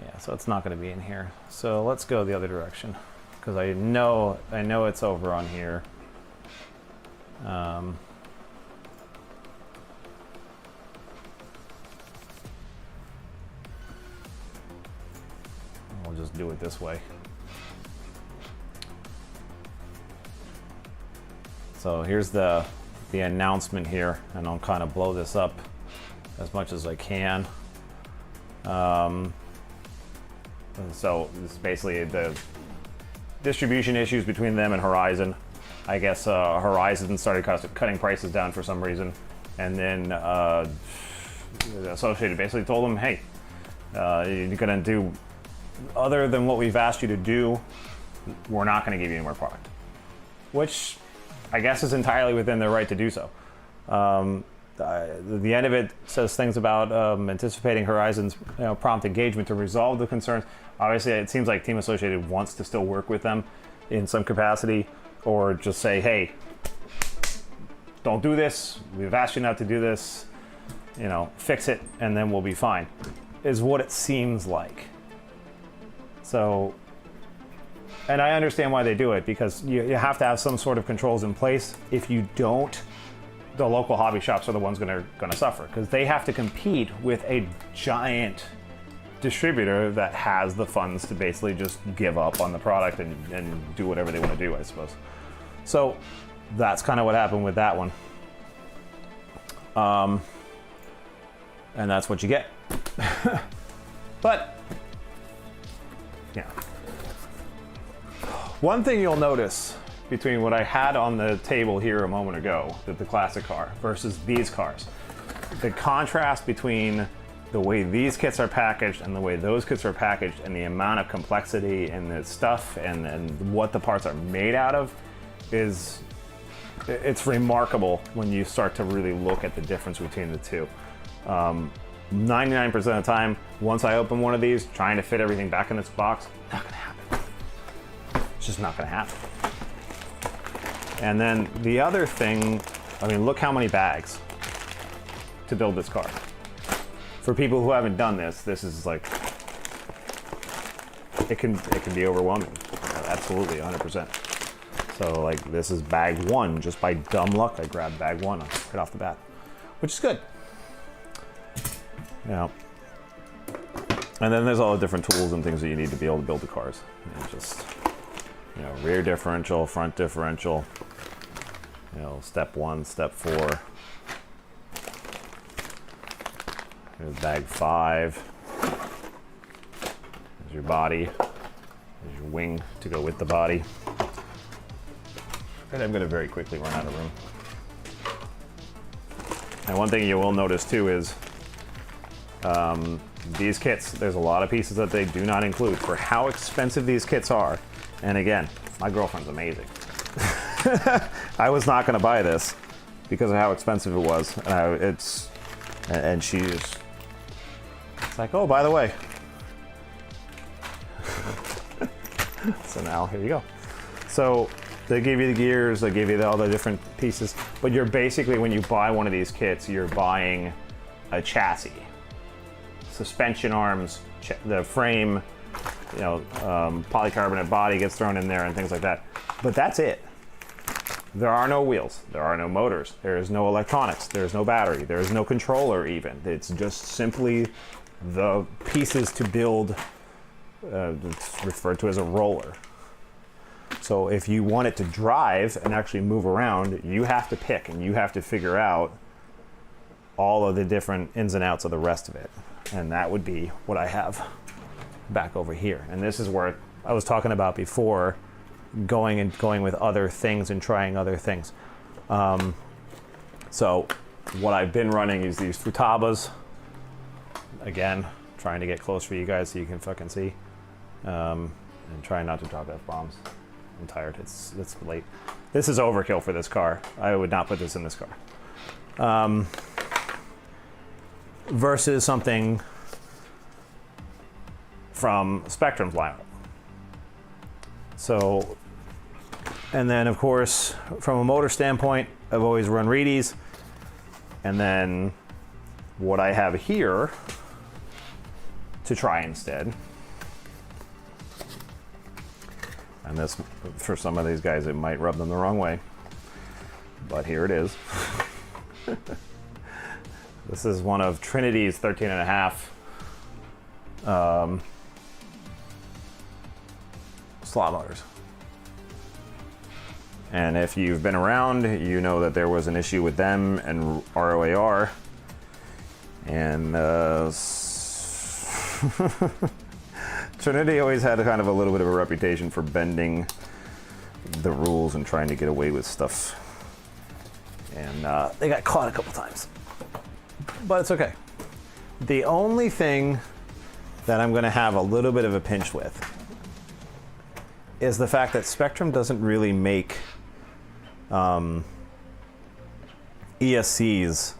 Yeah, so it's not going to be in here. So let's go the other direction, because I know it's over on here. We'll just do it this way. So here's the announcement here, and I'll kind of blow this up as much as I can. So this is basically the distribution issues between them and Horizon. I guess Horizon started cutting prices down for some reason, and then Associated basically told them, hey, you're gonna do other than what we've asked you to do, we're not gonna give you any more product. Which I guess is entirely within their right to do so. The end of it says things about anticipating Horizon's prompt engagement to resolve the concerns. Obviously, it seems like Team Associated wants to still work with them in some capacity, or just say, hey, don't do this. We've asked you not to do this. Fix it, and then we'll be fine, is what it seems like. So, and I understand why they do it, because you have to have some sort of controls in place. If you don't, the local hobby shops are the ones going to suffer, because they have to compete with a giant distributor that has the funds to basically just give up on the product and do whatever they want to do, I suppose. So that's kind of what happened with that one. And that's what you get. But, yeah. One thing you'll notice between what I had on the table here a moment ago, the classic car, versus these cars, the contrast between the way these kits are packaged and the way those kits are packaged, and the amount of complexity and the stuff and what the parts are made out of, it's remarkable when you start to really look at the difference between the two. 99% of the time, once I open one of these, trying to fit everything back in its box, not gonna happen. It's just not gonna happen. And then the other thing, I mean, look how many bags to build this car. For people who haven't done this is like, it can be overwhelming. Absolutely, 100%. So like, this is bag one. Just by dumb luck, I grabbed bag one right off the bat, which is good. And then there's all the different tools and things that you need to be able to build the cars. And just, rear differential, front differential, step 1, step 4. Here's bag 5. There's your body. There's your wing to go with the body. And I'm going to very quickly run out of room. And one thing you will notice too is these kits, there's a lot of pieces that they do not include for how expensive these kits are. And again, my girlfriend's amazing. I was not going to buy this because of how expensive it was. And she's like, oh, by the way. So now here you go. So they give you the gears, they give you all the different pieces, but you're basically, when you buy one of these kits, you're buying a chassis. suspension arms, the frame, polycarbonate body gets thrown in there and things like that. But that's it. There are no wheels. There are no motors. There is no electronics. There is no battery. There is no controller even. It's just simply the pieces to build. It's referred to as a roller. So if you want it to drive and actually move around, you have to pick and you have to figure out all of the different ins and outs of the rest of it. And that would be what I have back over here. And this is where I was talking about before, going with other things and trying other things. So what I've been running is these Futabas. Again, trying to get close for you guys so you can fucking see. And trying not to drop F-bombs. I'm tired. It's late. This is overkill for this car. I would not put this in this car. Versus something from Spectrum's lineup. So, and then of course, from a motor standpoint, I've always run Reedies. And then what I have here to try instead, and this, for some of these guys, it might rub them the wrong way, but here it is. This is one of Trinity's 13.5 slot motors. And if you've been around, you know that there was an issue with them and ROAR. And Trinity always had kind of a little bit of a reputation for bending the rules and trying to get away with stuff. And they got caught a couple times. But it's okay. The only thing that I'm going to have a little bit of a pinch with is the fact that Spectrum doesn't really make ESCs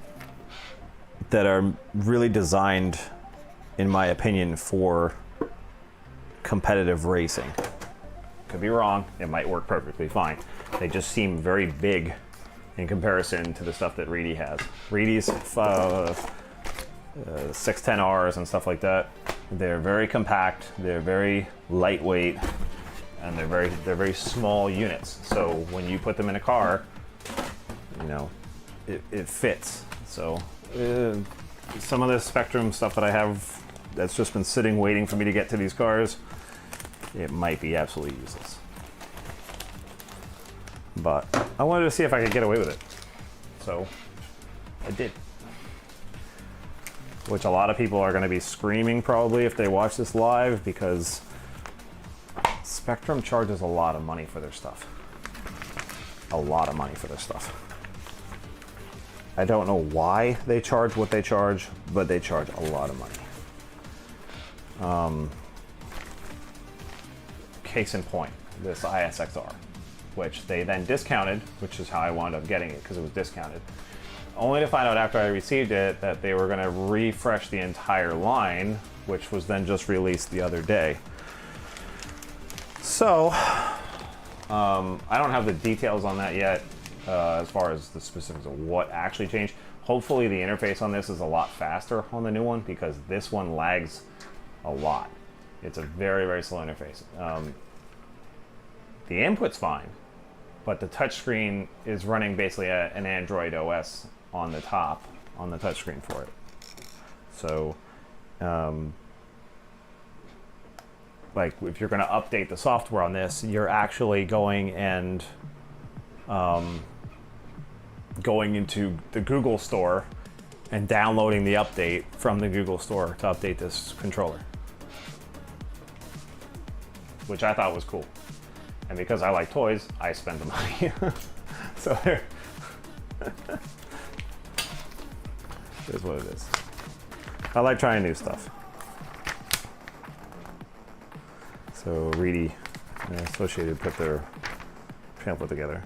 that are really designed, in my opinion, for competitive racing. Could be wrong. It might work perfectly fine. They just seem very big in comparison to the stuff that Reedy has. Reedy's 610Rs and stuff like that, they're very compact, they're very lightweight, and they're very small units. So when you put them in a car, it fits. So some of this Spectrum stuff that I have that's just been sitting waiting for me to get to these cars, it might be absolutely useless. But I wanted to see if I could get away with it. So I did. Which a lot of people are going to be screaming probably if they watch this live, because Spectrum charges a lot of money for their stuff. A lot of money for their stuff. I don't know why they charge what they charge, but they charge a lot of money. Case in point, this ISXR, which they then discounted, which is how I wound up getting it, because it was discounted. Only to find out after I received it that they were going to refresh the entire line, which was then just released the other day. So, I don't have the details on that yet, as far as the specifics of what actually changed. Hopefully the interface on this is a lot faster on the new one, because this one lags a lot. It's a very, very slow interface. The input's fine, but the touchscreen is running basically an Android OS on the top, on the touchscreen for it. So, like if you're going to update the software on this, you're actually going and going into the Google Store and downloading the update from the Google Store to update this controller, which I thought was cool. And because I like toys, I spend the money. So there. Here's what it is. I like trying new stuff. So Reedy and Associated put their pamphlet together.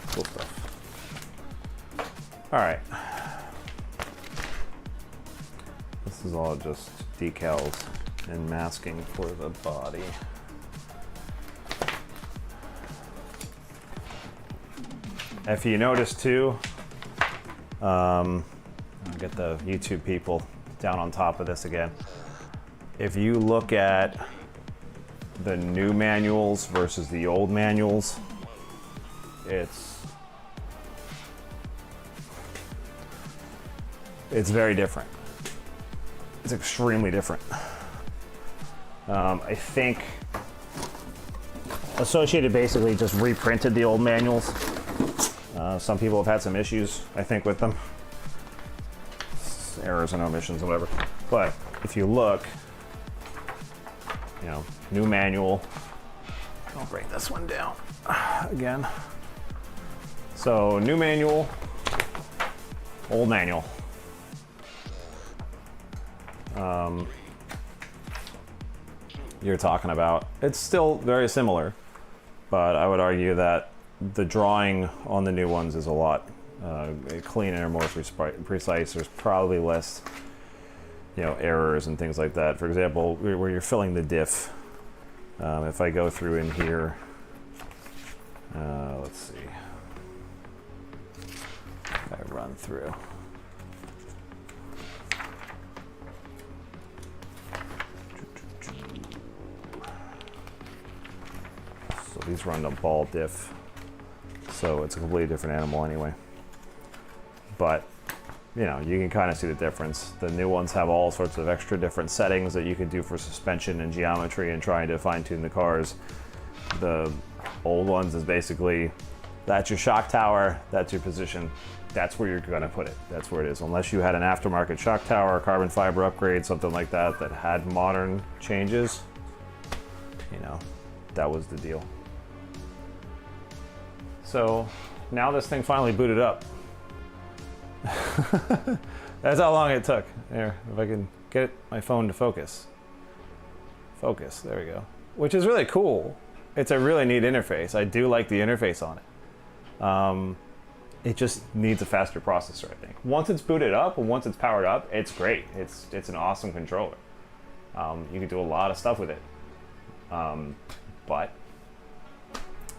Cool stuff. All right. This is all just decals and masking for the body. If you notice too, I'll get the YouTube people down on top of this again. If you look at the new manuals versus the old manuals, it's very different. It's extremely different. I think Associated basically just reprinted the old manuals. Some people have had some issues, I think, with them. Errors and omissions, whatever. But if you look, new manual. I'll bring this one down again. So new manual, old manual. You're talking about, it's still very similar, but I would argue that the drawing on the new ones is a lot cleaner, more precise. There's probably less, errors and things like that. For example, where you're filling the diff. If I go through in here, let's see. If I run through. So these run the ball diff. So it's a completely different animal anyway. But, you can kind of see the difference. The new ones have all sorts of extra different settings that you can do for suspension and geometry and trying to fine-tune the cars. The old ones is basically, that's your shock tower, that's your position, that's where you're going to put it. That's where it is. Unless you had an aftermarket shock tower, carbon fiber upgrade, something like that had modern changes, that was the deal. So now this thing finally booted up. That's how long it took. There, if I can get my phone to focus. Focus, there we go. Which is really cool. It's a really neat interface. I do like the interface on it. It just needs a faster processor, I think. Once it's booted up and once it's powered up, it's great. It's an awesome controller. You can do a lot of stuff with it. But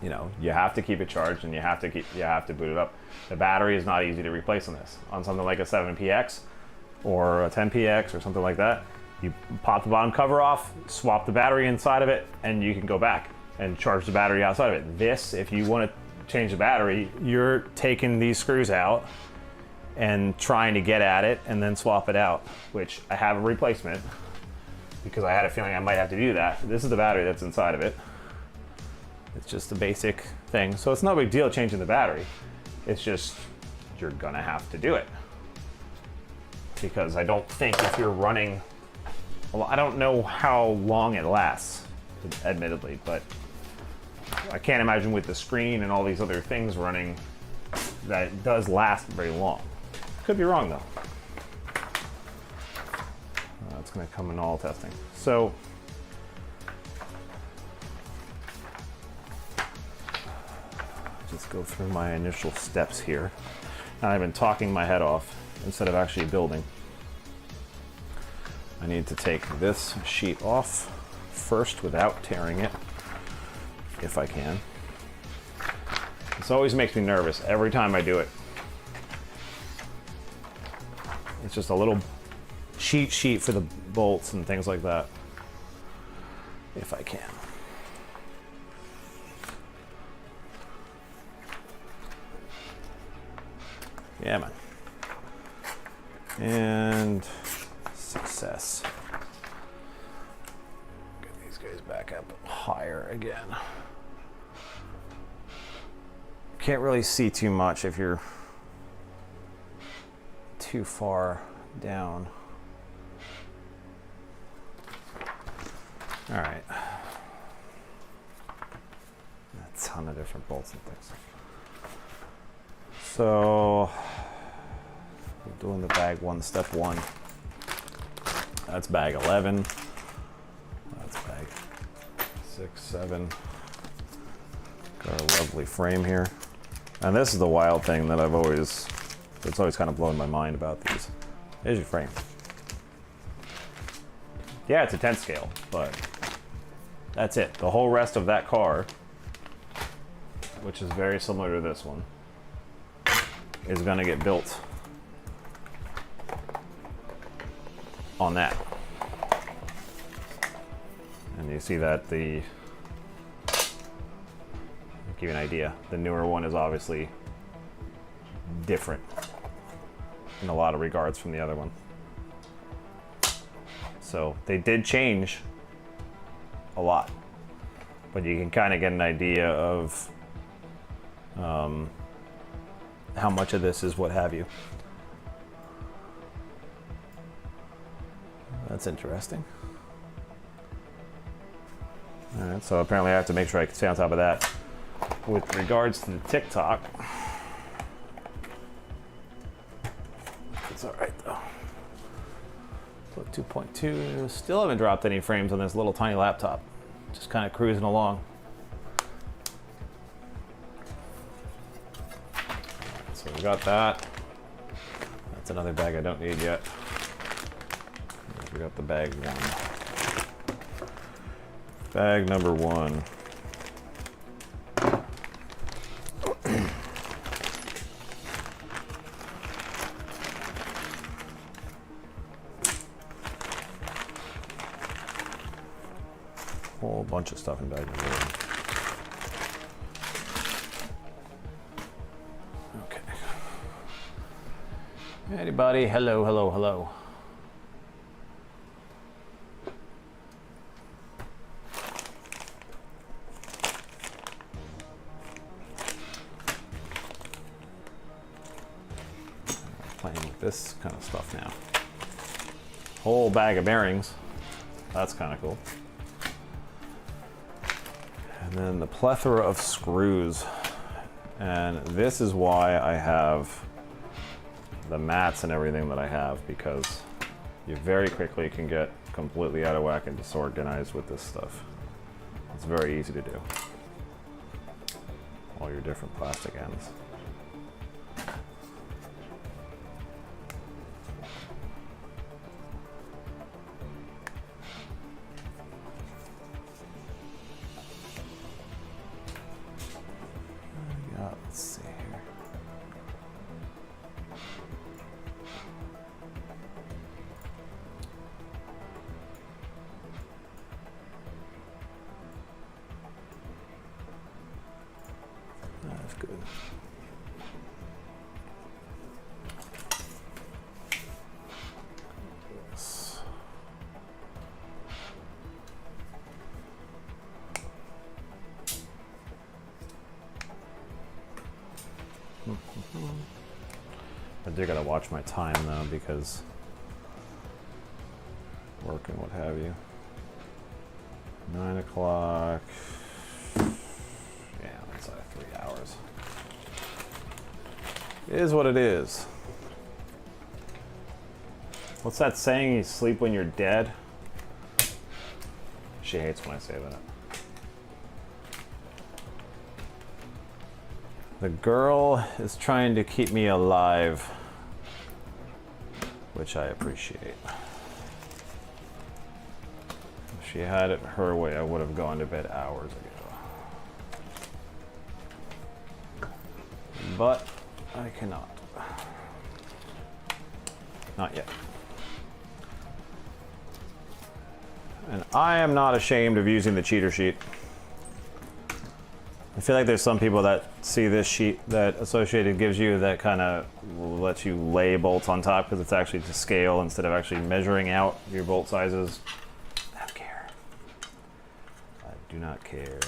you have to keep it charged and you have to boot it up. The battery is not easy to replace on this. On something like a 7PX or a 10PX or something like that, you pop the bottom cover off, swap the battery inside of it, and you can go back and charge the battery outside of it. This, if you want to change the battery, you're taking these screws out and trying to get at it and then swap it out, which I have a replacement because I had a feeling I might have to do that. This is the battery that's inside of it. It's just a basic thing. So it's no big deal changing the battery. It's just, you're gonna have to do it. Because I don't think if you're running, well, I don't know how long it lasts, admittedly, but I can't imagine with the screen and all these other things running that it does last very long. Could be wrong though. It's gonna come in all testing. So, just go through my initial steps here. Now I've been talking my head off instead of actually building. I need to take this sheet off first without tearing it, if I can. This always makes me nervous every time I do it. It's just a little cheat sheet for the bolts and things like that, if I can. Yeah, man. And success. Get these guys back up higher again. Can't really see too much if you're too far down. All right. A ton of different bolts and things. So, we're doing the bag one, step one. That's bag 11. That's bag 6, 7. Got a lovely frame here. And this is the wild thing that it's always kind of blown my mind about these. There's your frame. Yeah, it's a 10 scale, but that's it. The whole rest of that car, which is very similar to this one, is going to get built on that. And you see that I'll give you an idea, the newer one is obviously different in a lot of regards from the other one. So they did change a lot, but you can kind of get an idea of how much of this is what have you. That's interesting. All right, so apparently I have to make sure I can stay on top of that. With regards to the TikTok, it's all right though. So 2.2, still haven't dropped any frames on this little tiny laptop. Just kind of cruising along. So we got that. That's another bag I don't need yet. We got the bag one. Bag number one. Whole bunch of stuff in bag number one. Okay. Anybody? Hello, hello, hello. Playing with this kind of stuff now. Whole bag of bearings. That's kind of cool. And then the plethora of screws. And this is why I have the mats and everything that I have, because you very quickly can get completely out of whack and disorganized with this stuff. It's very easy to do. All your different plastic ends. Let's see here. That's good. Yes. I do gotta watch my time though, because work and what have you. 9 o'clock. Yeah, that's like 3 hours. It is what it is. What's that saying? You sleep when you're dead? She hates when I say that. The girl is trying to keep me alive, which I appreciate. If she had it her way, I would have gone to bed hours ago. But I cannot. Not yet. And I am not ashamed of using the cheater sheet. I feel like there's some people that see this sheet that Associated gives you that kind of lets you lay bolts on top because it's actually to scale instead of actually measuring out your bolt sizes. I don't care. I do not care.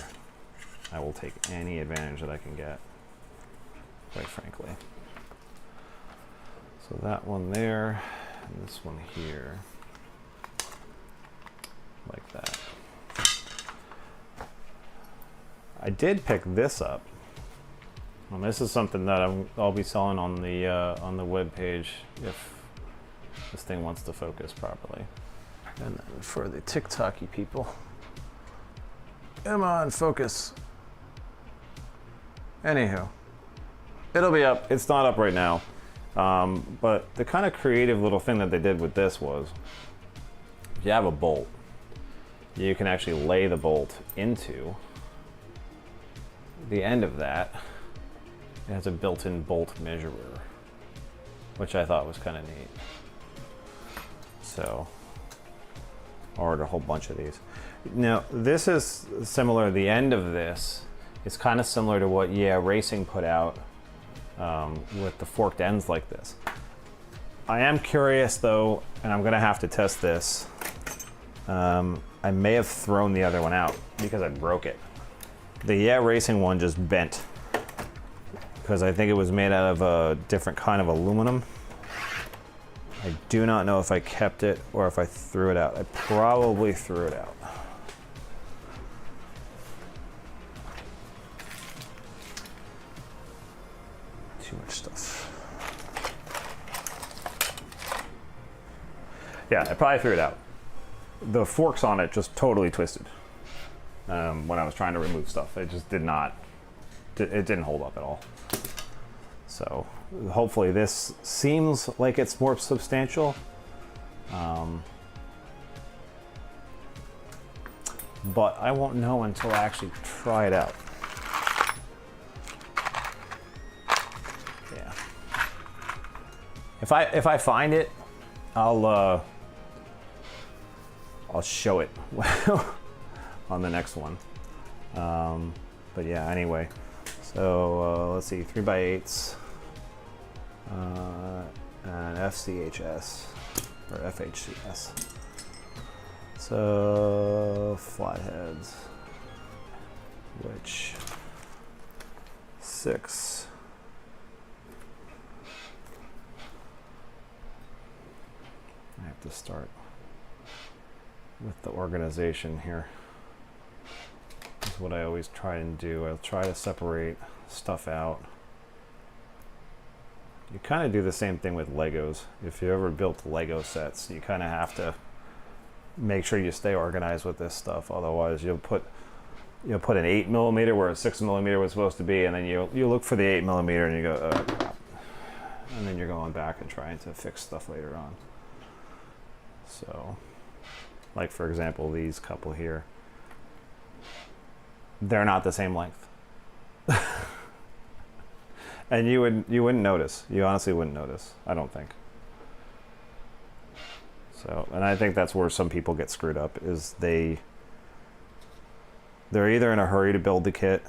I will take any advantage that I can get, quite frankly. So that one there, and this one here, like that. I did pick this up. And this is something that I'll be selling on the web page if this thing wants to focus properly. And then for the TikToky people, come on, focus. Anywho, it'll be up. It's not up right now. But the kind of creative little thing that they did with this was, if you have a bolt, you can actually lay the bolt into the end of that. It has a built-in bolt measurer, which I thought was kind of neat. So I ordered a whole bunch of these. Now, this is similar. The end of this is kind of similar to what Racing put out with the forked ends like this. I am curious though, and I'm gonna have to test this. I may have thrown the other one out because I broke it. The Racing one just bent because I think it was made out of a different kind of aluminum. I do not know if I kept it or if I threw it out. I probably threw it out. Too much stuff. Yeah, I probably threw it out. The forks on it just totally twisted when I was trying to remove stuff. It just did not, it didn't hold up at all. So hopefully this seems like it's more substantial. But I won't know until I actually try it out. Yeah. If I find it, I'll show it on the next one. But yeah, anyway. So let's see, 3x8s and FCHS or FHCS. So flatheads, which 6. I have to start with the organization here. That's what I always try and do. I'll try to separate stuff out. You kind of do the same thing with Legos. If you ever built Lego sets, you kind of have to make sure you stay organized with this stuff. Otherwise, you'll put an 8mm where a 6mm was supposed to be, and then you look for the 8mm and you go, oh, crap. And then you're going back and trying to fix stuff later on. So, like for example, these couple here, they're not the same length. And you wouldn't notice. You honestly wouldn't notice, I don't think. So, and I think that's where some people get screwed up, is they're either in a hurry to build the kit,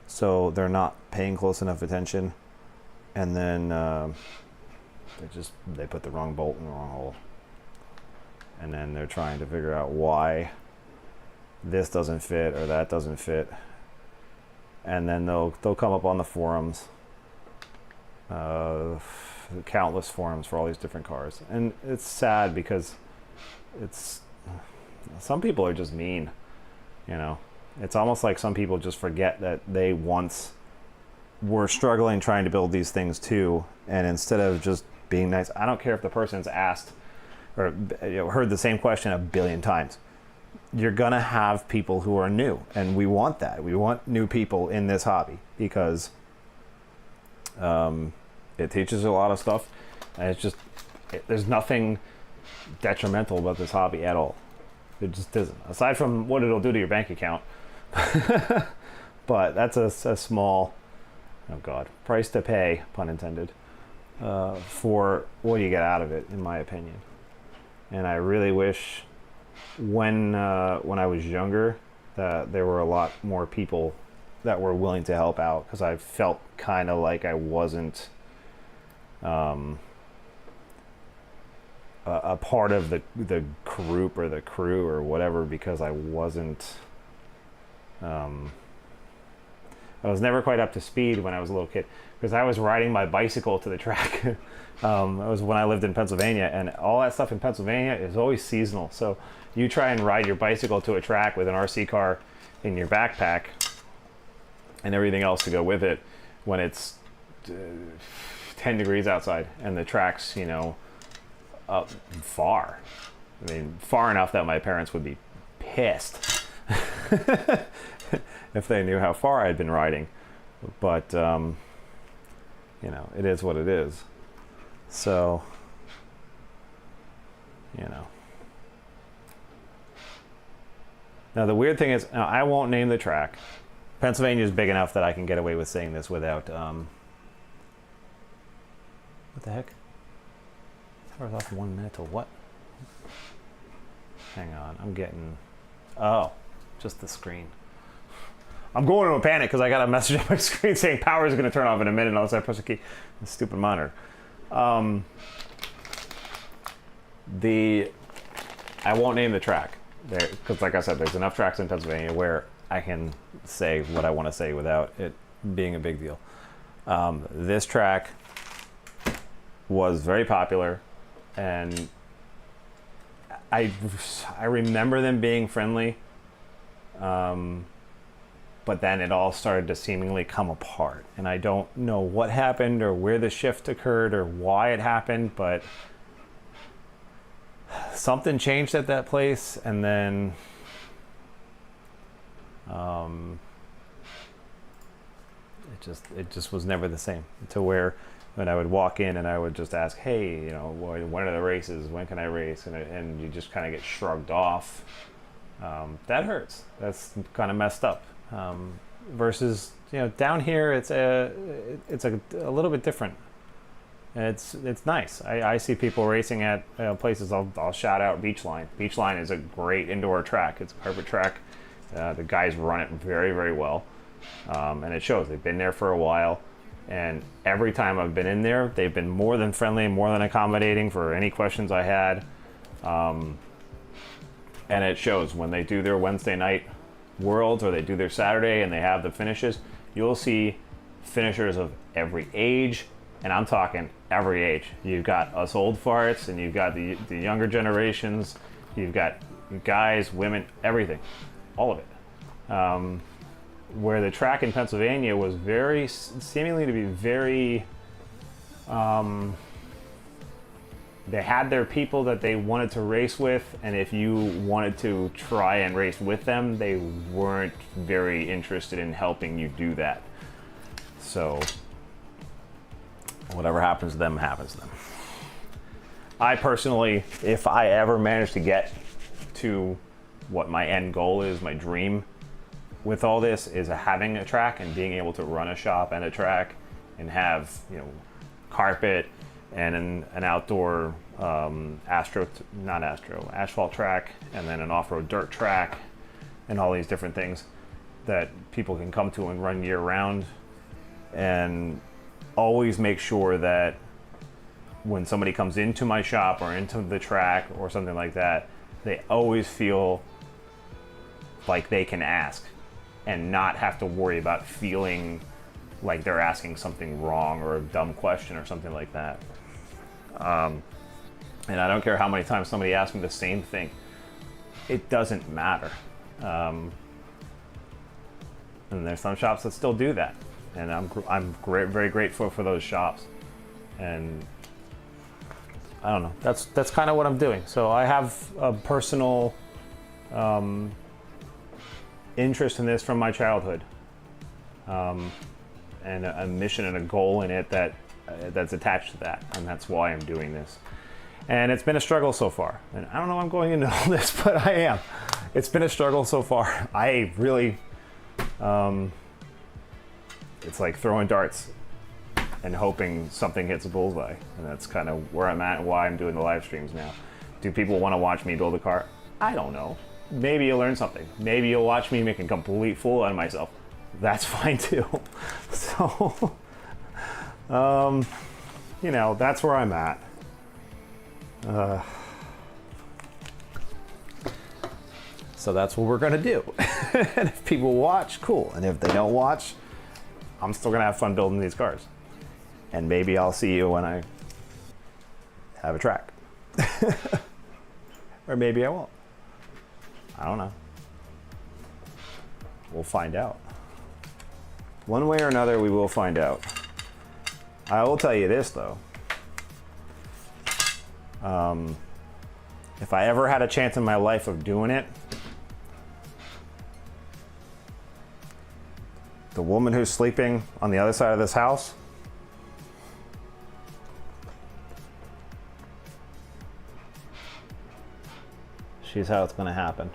so they're not paying close enough attention, and then they put the wrong bolt in the wrong hole. And then they're trying to figure out why this doesn't fit or that doesn't fit. And then they'll come up on the forums, countless forums for all these different cars. And it's sad because some people are just mean, you know. It's almost like some people just forget that they once were struggling trying to build these things too. And instead of just being nice, I don't care if the person's asked or heard the same question a billion times. You're gonna have people who are new, and we want that. We want new people in this hobby because it teaches a lot of stuff, and it's just there's nothing detrimental about this hobby at all. It just isn't, aside from what it'll do to your bank account. But that's a small, oh god, price to pay, pun intended, for what you get out of it, in my opinion. And I really wish when I was younger that there were a lot more people that were willing to help out, because I felt kind of like I wasn't a part of the group or the crew or whatever, because I wasn't I was never quite up to speed when I was a little kid, because I was riding my bicycle to the track. It was when I lived in Pennsylvania, and all that stuff in Pennsylvania is always seasonal. So you try and ride your bicycle to a track with an RC car in your backpack and everything else to go with it when it's 10 degrees outside and the track's, you know, up far. I mean, far enough that my parents would be pissed if they knew how far I'd been riding. But, you know, it is what it is. So, you know. Now, the weird thing is, now, I won't name the track. Pennsylvania is big enough that I can get away with saying this without, what the heck? Towers off 1 minute to what? Hang on, I'm getting, oh, just the screen. I'm going into a panic because I got a message on my screen saying power is going to turn off in a minute unless I press a key. The stupid monitor. I won't name the track there because, like I said, there's enough tracks in Pennsylvania where I can say what I want to say without it being a big deal. This track was very popular, and I remember them being friendly. But then it all started to seemingly come apart. And I don't know what happened or where the shift occurred or why it happened, but something changed at that place, and then it just was never the same, to where when I would walk in and I would just ask, hey, you know, when are the races? When can I race? And you just kind of get shrugged off. That hurts. That's kind of messed up. Versus, you know, down here it's a little bit different. It's nice. I see people racing at places. I'll shout out Beachline. Beachline is a great indoor track. It's a carpet track. The guys run it very, very well, and it shows. They've been there for a while, and every time I've been in there, they've been more than friendly, more than accommodating for any questions I had, and it shows when they do their Wednesday night Worlds or they do their Saturday and they have the finishes. You'll see finishers of every age, and I'm talking every age. You've got us old farts, and you've got the younger generations. You've got guys, women, everything, all of it. Where the track in Pennsylvania was seemingly to be very, they had their people that they wanted to race with, and if you wanted to try and race with them, they weren't very interested in helping you do that. So whatever happens to them, happens to them. I personally, if I ever manage to get to what my end goal is, my dream with all this is having a track and being able to run a shop and a track and have, you know, carpet and an outdoor asphalt track, and then an off-road dirt track, and all these different things that people can come to and run year-round. And always make sure that when somebody comes into my shop or into the track or something like that, they always feel like they can ask and not have to worry about feeling like they're asking something wrong or a dumb question or something like that. And I don't care how many times somebody asks me the same thing. It doesn't matter. And there's some shops that still do that. And I'm very grateful for those shops. And I don't know. That's kind of what I'm doing. So I have a personal interest in this from my childhood, and a mission and a goal in it that's attached to that, and that's why I'm doing this. And it's been a struggle so far. And I don't know I'm going into all this, but I am. It's been a struggle so far. I really, it's like throwing darts and hoping something hits a bullseye. And that's kind of where I'm at and why I'm doing the live streams now. Do people want to watch me build a car? I don't know. Maybe you'll learn something. Maybe you'll watch me make a complete fool out of myself. That's fine too. So, you know, that's where I'm at. So that's what we're gonna do. And if people watch, cool. And if they don't watch, I'm still gonna have fun building these cars. And maybe I'll see you when I have a track. Or maybe I won't. I don't know. We'll find out. One way or another, we will find out. I will tell you this though. If I ever had a chance in my life of doing it, the woman who's sleeping on the other side of this house, she's how it's gonna happen.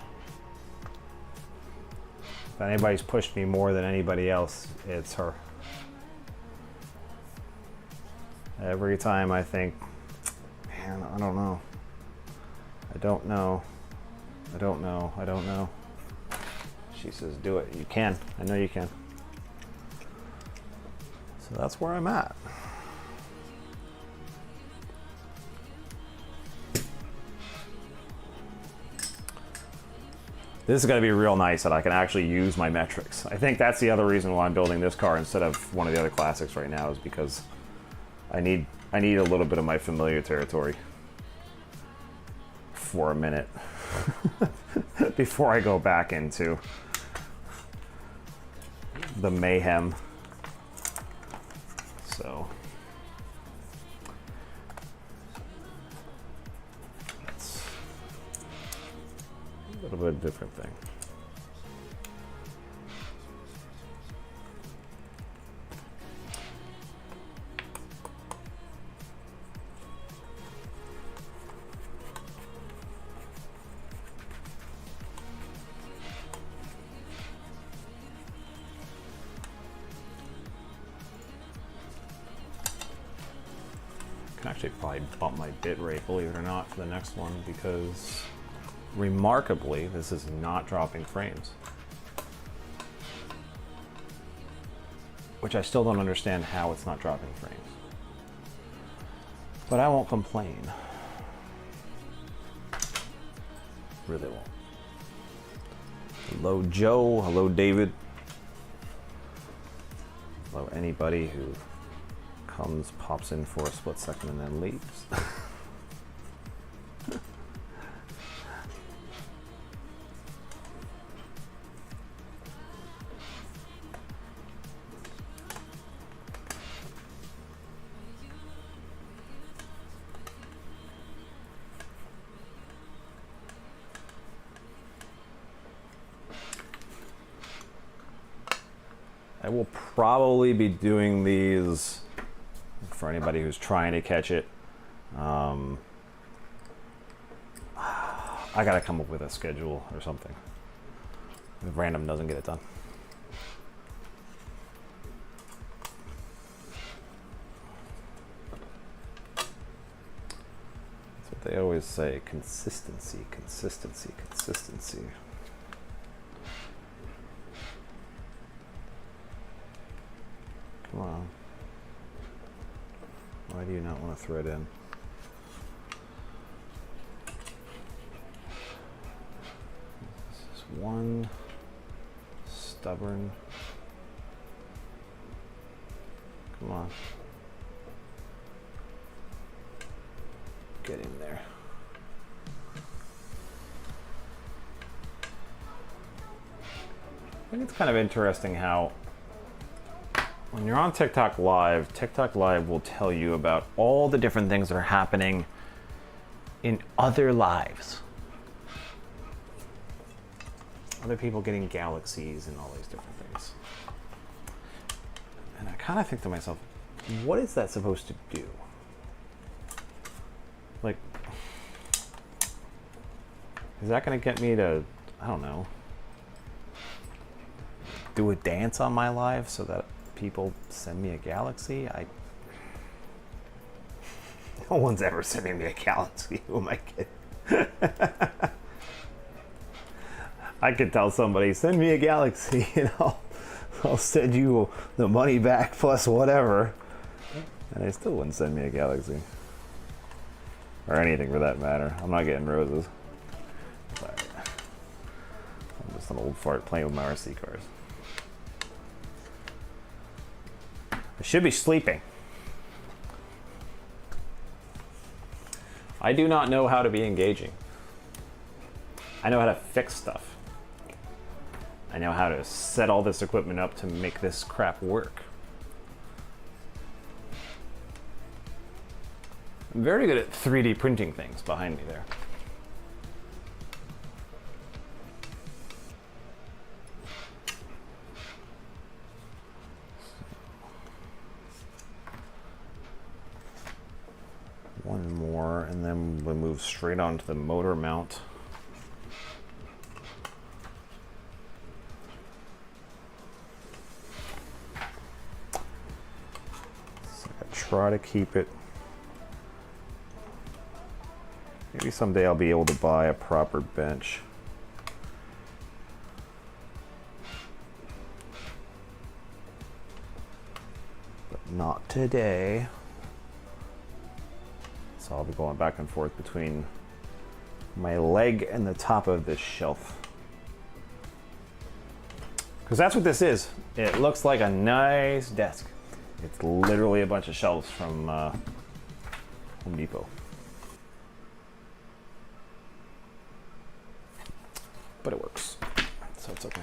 If anybody's pushed me more than anybody else, it's her. Every time I think, man, I don't know. I don't know. I don't know. She says, do it. You can. I know you can. So that's where I'm at. This is going to be real nice that I can actually use my metrics. I think that's the other reason why I'm building this car instead of one of the other classics right now, is because I need a little bit of my familiar territory for a minute before I go back into the mayhem. So that's a little bit different thing. Can actually probably bump my bit rate, believe it or not, for the next one, because remarkably, this is not dropping frames. Which I still don't understand how it's not dropping frames. But I won't complain. Really won't. Hello, Joe. Hello, David. Hello, anybody who comes, pops in for a split second, and then leaves. I will probably be doing these for anybody who's trying to catch it. I gotta come up with a schedule or something. If random doesn't get it done. That's what they always say, consistency, consistency, consistency. Come on. Why do you not want to thread in? This is one stubborn. Come on. Get in there. I think it's kind of interesting how when you're on TikTok Live will tell you about all the different things that are happening in other lives. Other people getting galaxies and all these different things. And I kind of think to myself, what is that supposed to do? Like, is that going to get me to, I don't know, do a dance on my live so that people send me a galaxy? No one's ever sending me a galaxy. Who am I kidding? I could tell somebody, send me a galaxy, and I'll send you the money back plus whatever, and they still wouldn't send me a galaxy. Or anything for that matter. I'm not getting roses. Sorry. I'm just an old fart playing with my RC cars. I should be sleeping. I do not know how to be engaging. I know how to fix stuff. I know how to set all this equipment up to make this crap work. I'm very good at 3D printing things behind me there. One more, and then we'll move straight on to the motor mount. So I try to keep it. Maybe someday I'll be able to buy a proper bench. not today. So I'll be going back and forth between my leg and the top of this shelf. Because that's what this is. It looks like a nice desk. It's literally a bunch of shelves from Home Depot. But it works, so it's okay.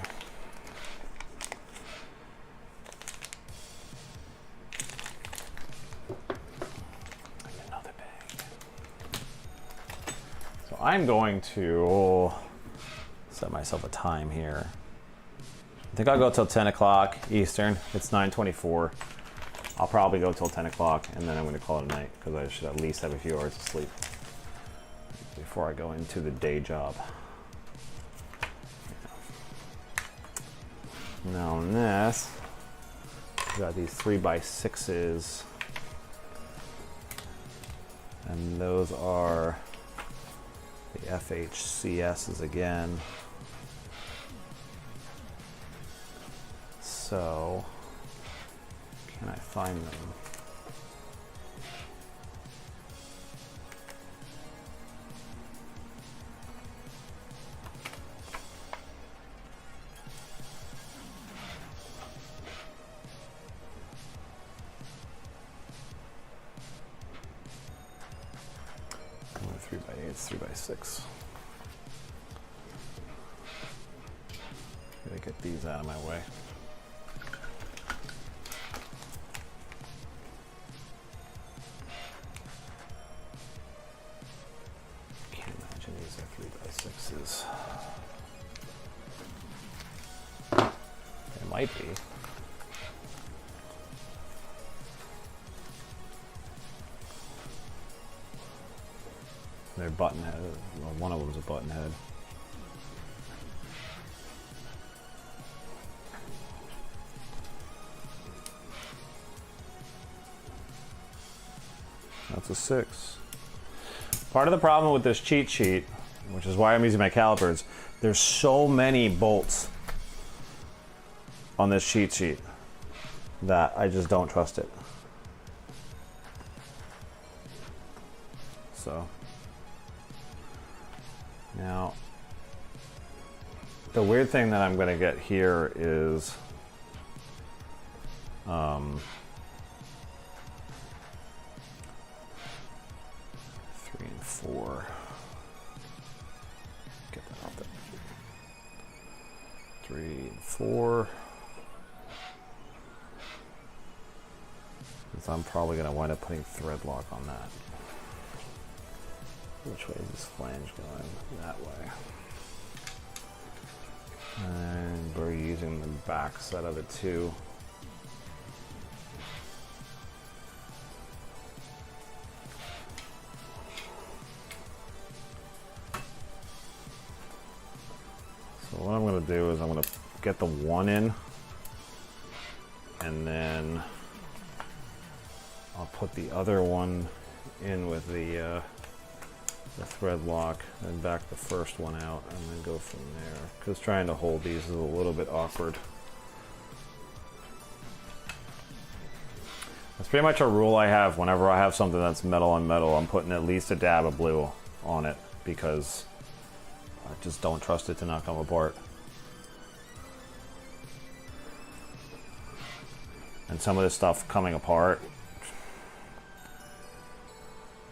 Another bag. So I'm going to set myself a time here. I think I'll go till 10 o'clock Eastern. It's 9:24. I'll probably go till 10 o'clock and then I'm going to call it a night because I should at least have a few hours of sleep before I go into the day job. Now on this, we got these 3x6s, and those are the FHCSs again. So, can I find them? Three by 8s, 3x6. Gotta get these out of my way. Can't imagine these are 3x6s. They might be. They're button head. Well, one of them's a button head. That's a 6. Part of the problem with this cheat sheet, which is why I'm using my calipers, there's so many bolts on this cheat sheet that I just don't trust it. So. Now, the weird thing that I'm going to get here is 3 and 4. Get that out there. 3 and 4. Because I'm probably going to wind up putting thread lock on that. Which way is this flange going? That way. And we're using the back set of it too. So what I'm going to do is I'm going to get the one in, and then I'll put the other one in with the thread lock and back the first one out and then go from there, because trying to hold these is a little bit awkward. That's pretty much a rule I have whenever I have something that's metal on metal. I'm putting at least a dab of blue on it because I just don't trust it to not come apart. And some of this stuff coming apart,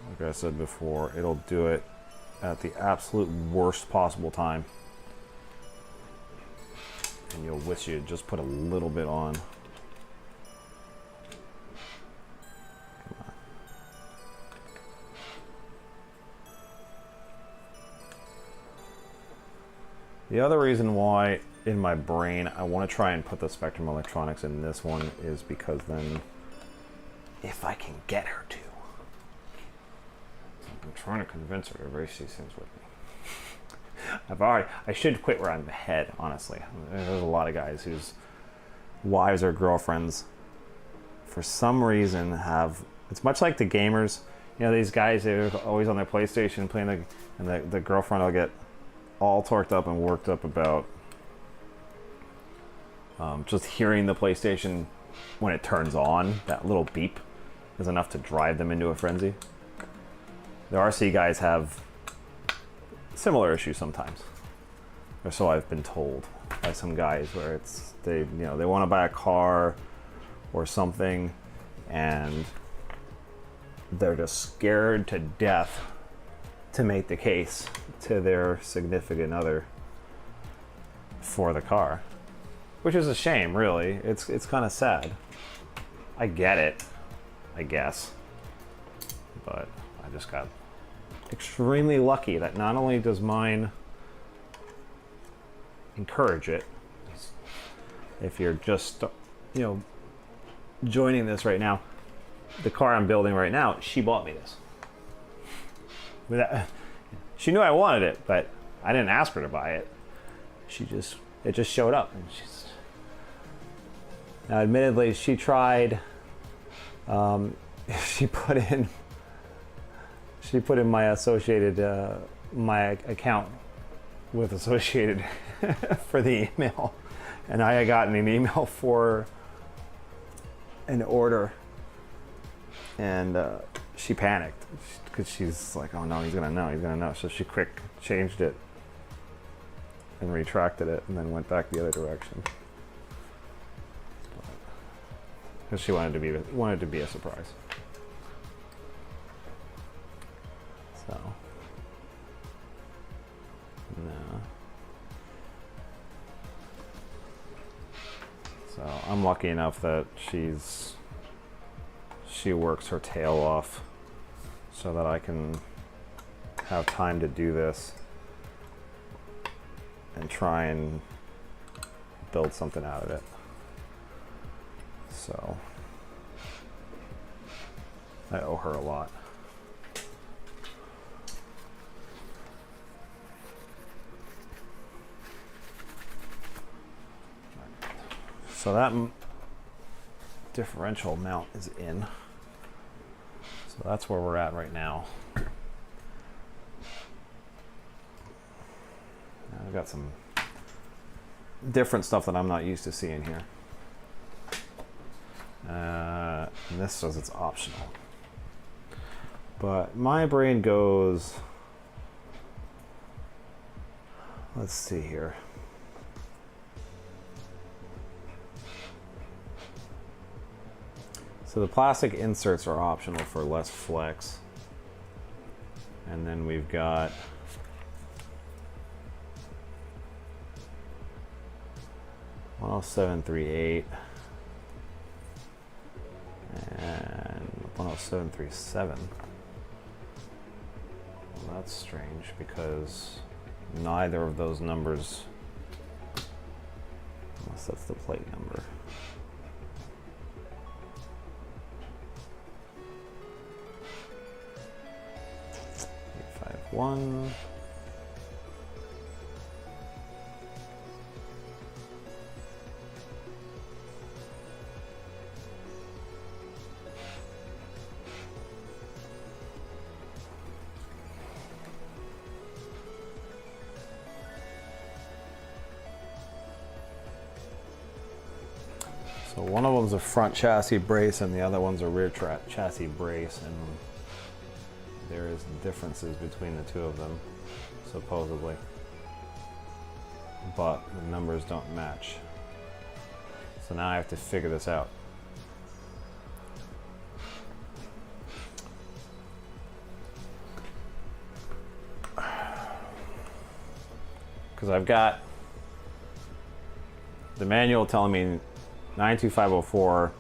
like I said before, it'll do it at the absolute worst possible time. And you'll wish you just put a little bit on. Come on. The other reason why in my brain I want to try and put the Spectrum Electronics in this one is because then if I can get her to, I'm trying to convince her to erase these things with me. I should quit where I'm ahead, honestly. There's a lot of guys whose wives or girlfriends, for some reason, have, it's much like the gamers. You know, these guys, they're always on their PlayStation playing, and the girlfriend will get all torqued up and worked up about just hearing the PlayStation when it turns on, that little beep is enough to drive them into a frenzy. The RC guys have similar issues sometimes, or so I've been told by some guys, where it's they want to buy a car or something, and they're just scared to death to make the case to their significant other for the car, which is a shame, really. It's kind of sad. I get it, I guess, but I just got extremely lucky that not only does mine encourage it, if you're just joining this right now, the car I'm building right now, she bought me this. She knew I wanted it, but I didn't ask her to buy it. It just showed up, and now, admittedly, she tried. She put in my Associated my account with Associated for the email, and I had gotten an email for an order, and she panicked because she's like, "Oh no, he's gonna know." So she quick changed it and retracted it, and then went back the other direction because she wanted to be a surprise. So no. So I'm lucky enough that she works her tail off so that I can have time to do this and try and build something out of it. So I owe her a lot. So that differential mount is in. So that's where we're at right now. I've got some different stuff that I'm not used to seeing here. And this says it's optional. But my brain goes, let's see here. So the plastic inserts are optional for less flex. And then we've got (10738) and 10737. Well, that's strange because neither of those numbers, unless that's the plate number. 851. So one of them's a front chassis brace and the other one's a rear chassis brace, and there is differences between the two of them, supposedly, but the numbers don't match. So now I have to figure this out. Because I've got the manual telling me 92504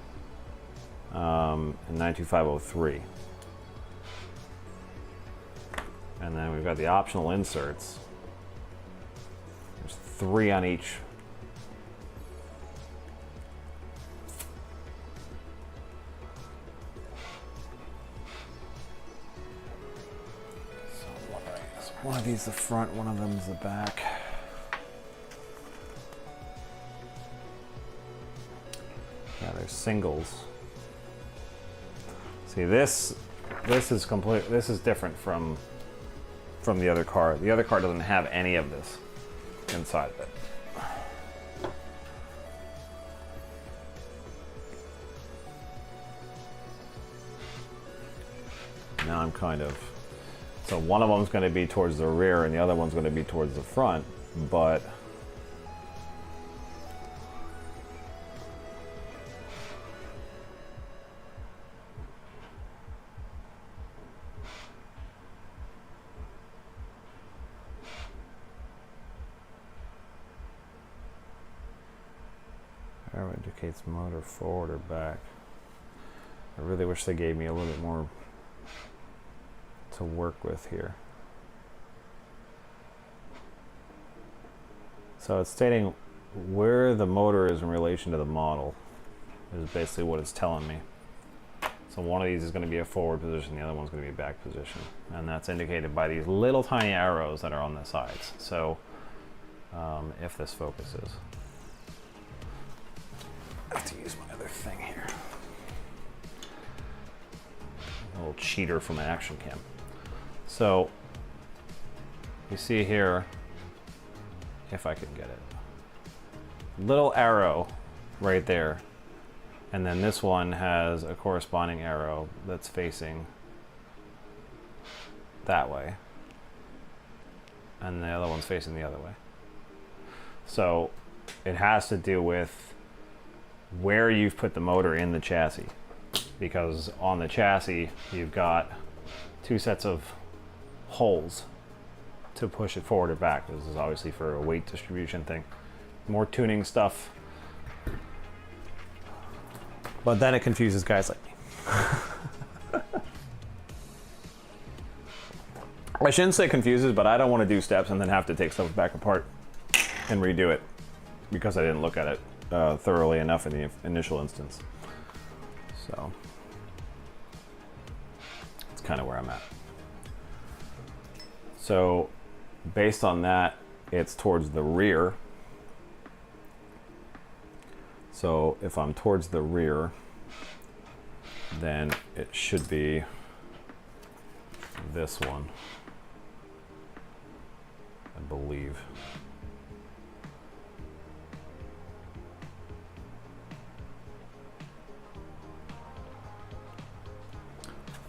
and 92503. And then we've got the optional inserts. There's 3 on each. So one of these is the front, one of them is the back. Yeah, there's singles. See, this is complete. This is different from the other car. The other car doesn't have any of this inside of it. Now I'm kind of, so one of them's going to be towards the rear and the other one's going to be towards the front, but arrow indicates motor forward or back. I really wish they gave me a little bit more to work with here. So it's stating where the motor is in relation to the model is basically what it's telling me. So one of these is going to be a forward position, the other one's going to be a back position. And that's indicated by these little tiny arrows that are on the sides. So if this focuses. I have to use my other thing here. A little cheater from an action cam. So you see here, if I can get it, little arrow right there, and then this one has a corresponding arrow that's facing that way, and the other one's facing the other way. So it has to do with where you've put the motor in the chassis, because on the chassis you've got two sets of holes to push it forward or back. This is obviously for a weight distribution thing. More tuning stuff. But then it confuses guys like me. I shouldn't say confuses, but I don't want to do steps and then have to take stuff back apart and redo it because I didn't look at it thoroughly enough in the initial instance. So it's kind of where I'm at. So based on that, it's towards the rear. So if I'm towards the rear, then it should be this one, I believe.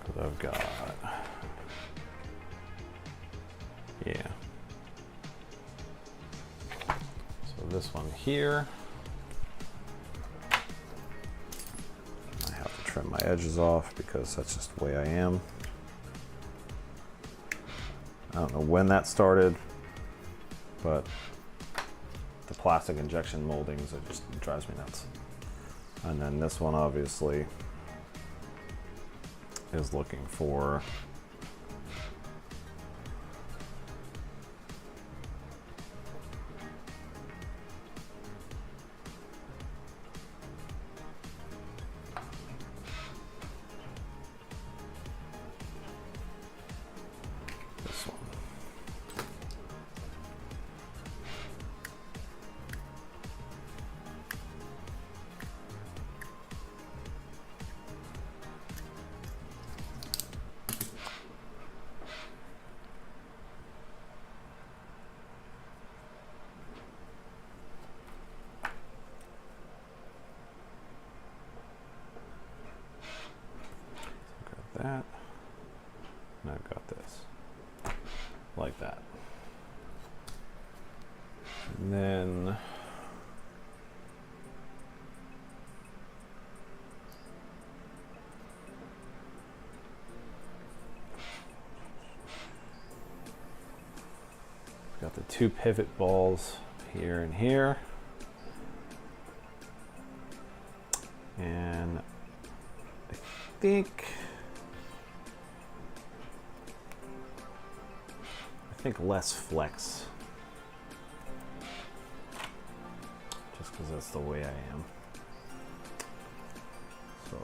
Because I've got, yeah. So this one here. I have to trim my edges off because that's just the way I am. I don't know when that started, but the plastic injection moldings, it just drives me nuts. And then this one obviously is looking for this one. That, and I've got this like that, and then I've got the two pivot balls here and here, and I think less flex, just because that's the way I am. So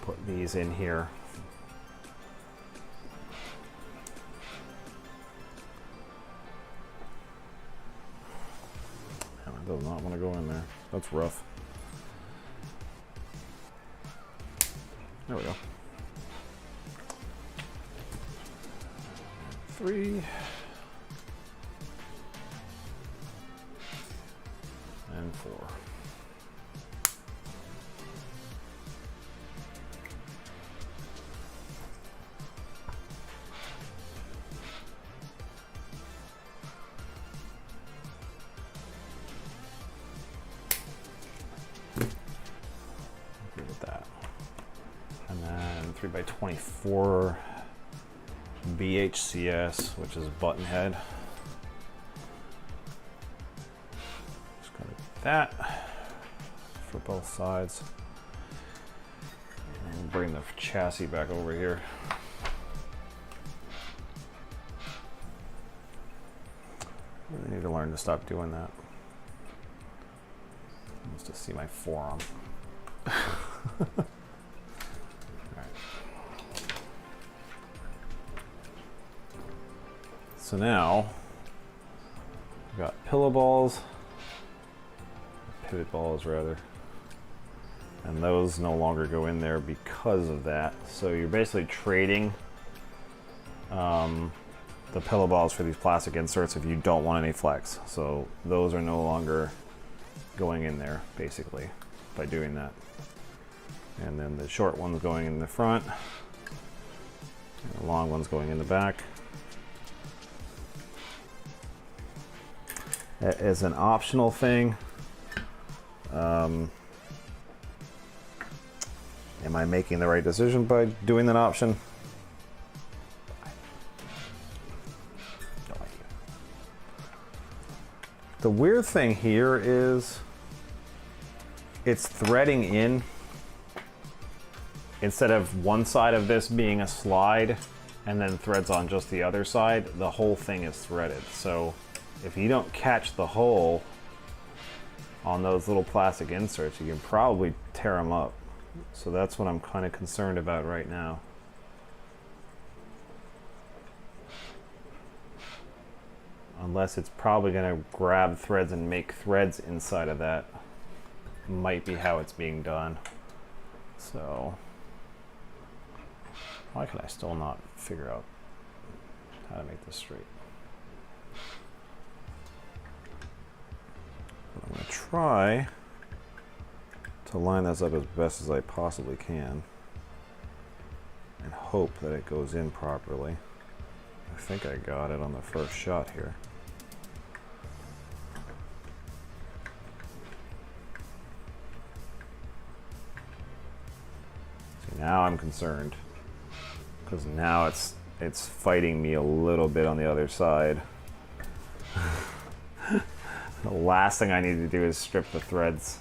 put these in here. It does not want to go in there. That's rough. There we go. 3. And 4. by 24 BHCS, which is button head. Just gonna do that for both sides. And bring the chassis back over here. Really need to learn to stop doing that. Just to see my forearm. Alright. So now we've got pillow balls, pivot balls rather, and those no longer go in there because of that. So you're basically trading the pillow balls for these plastic inserts if you don't want any flex. So those are no longer going in there basically by doing that. And then the short one's going in the front, and the long one's going in the back. As an optional thing, am I making the right decision by doing that option? No idea. The weird thing here is it's threading in. Instead of one side of this being a slide and then threads on just the other side, the whole thing is threaded. So if you don't catch the hole on those little plastic inserts, you can probably tear them up. So that's what I'm kind of concerned about right now. Unless it's probably going to grab threads and make threads inside of that. Might be how it's being done. So why can I still not figure out how to make this straight? I'm going to try to line this up as best as I possibly can and hope that it goes in properly. I think I got it on the first shot here. See, now I'm concerned because now it's fighting me a little bit on the other side. The last thing I need to do is strip the threads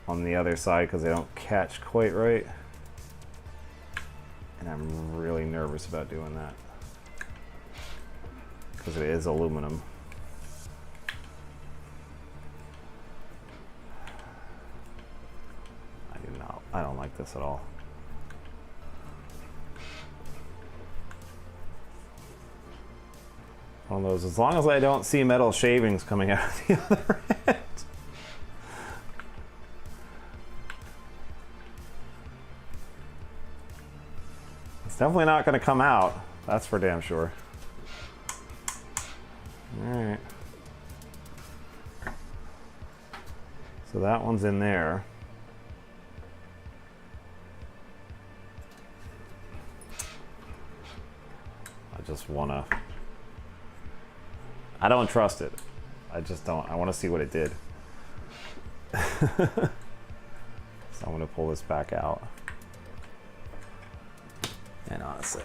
on the other side because they don't catch quite right. And I'm really nervous about doing that because it is aluminum. I don't like this at all. One of those, as long as I don't see metal shavings coming out of the other end. It's definitely not going to come out. That's for damn sure. Alright. So that one's in there. I just want to... I don't trust it. I just don't. I want to see what it did. So I'm going to pull this back out. And honestly,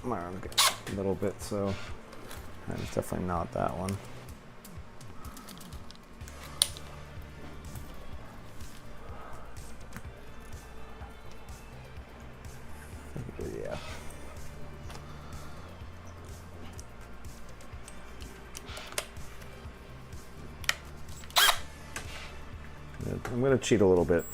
my arm gets a little bit, so it's definitely not that one. Yeah. I'm going to cheat a little bit.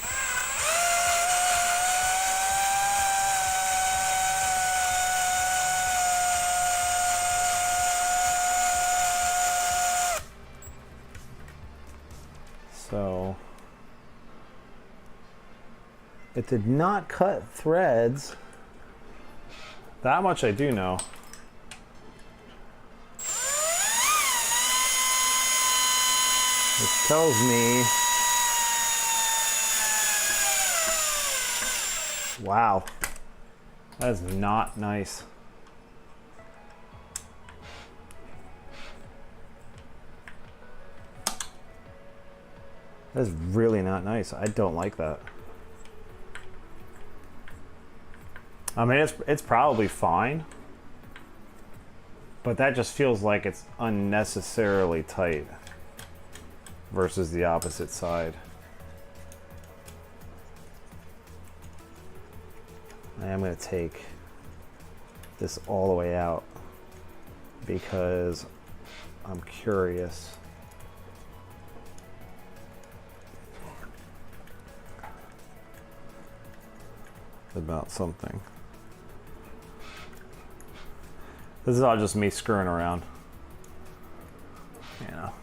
So it did not cut threads. That much I do know. Which tells me, wow, that is not nice. That is really not nice. I don't like that. I mean, it's probably fine, but that just feels like it's unnecessarily tight versus the opposite side. I am going to take this all the way out because I'm curious about something. This is all just me screwing around, you know.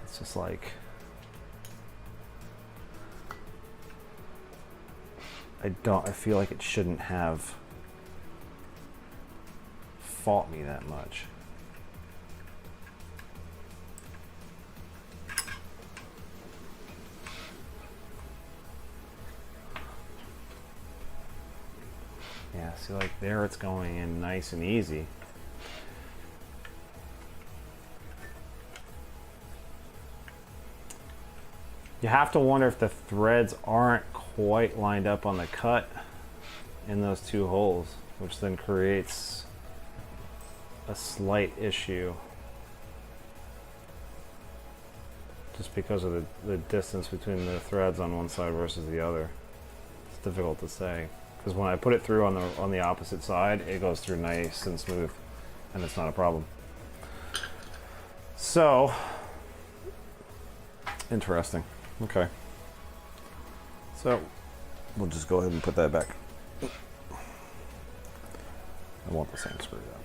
It's just like, I feel like it shouldn't have fought me that much. Yeah, see, like there it's going in nice and easy. You have to wonder if the threads aren't quite lined up on the cut in those two holes, which then creates a slight issue just because of the distance between the threads on one side versus the other. It's difficult to say. Because when I put it through on the opposite side, it goes through nice and smooth, and it's not a problem. So, interesting. Okay. So, we'll just go ahead and put that back. I want the same screw though.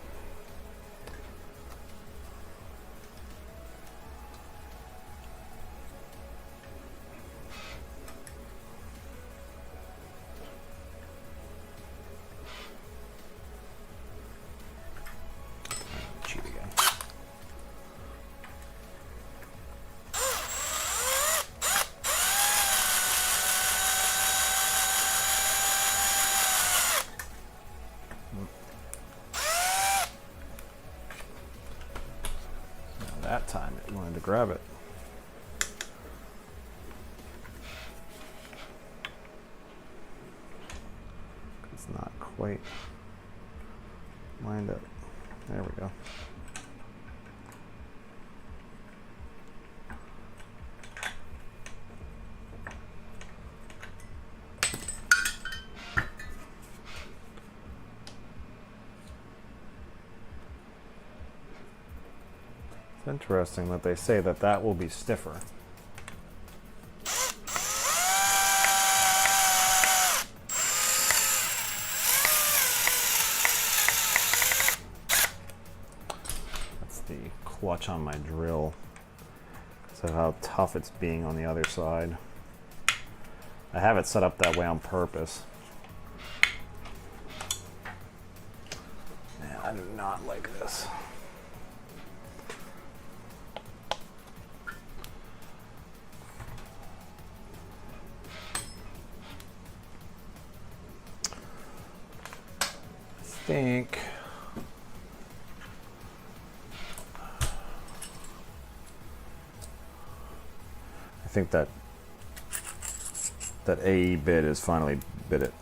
That time it wanted to grab it. It's not quite lined up. There we go. Interesting that they say that that will be stiffer. That's the clutch on my drill because of how tough it's being on the other side. I have it set up that way on purpose. Man, I do not like this. I think that AE bit is finally bit it.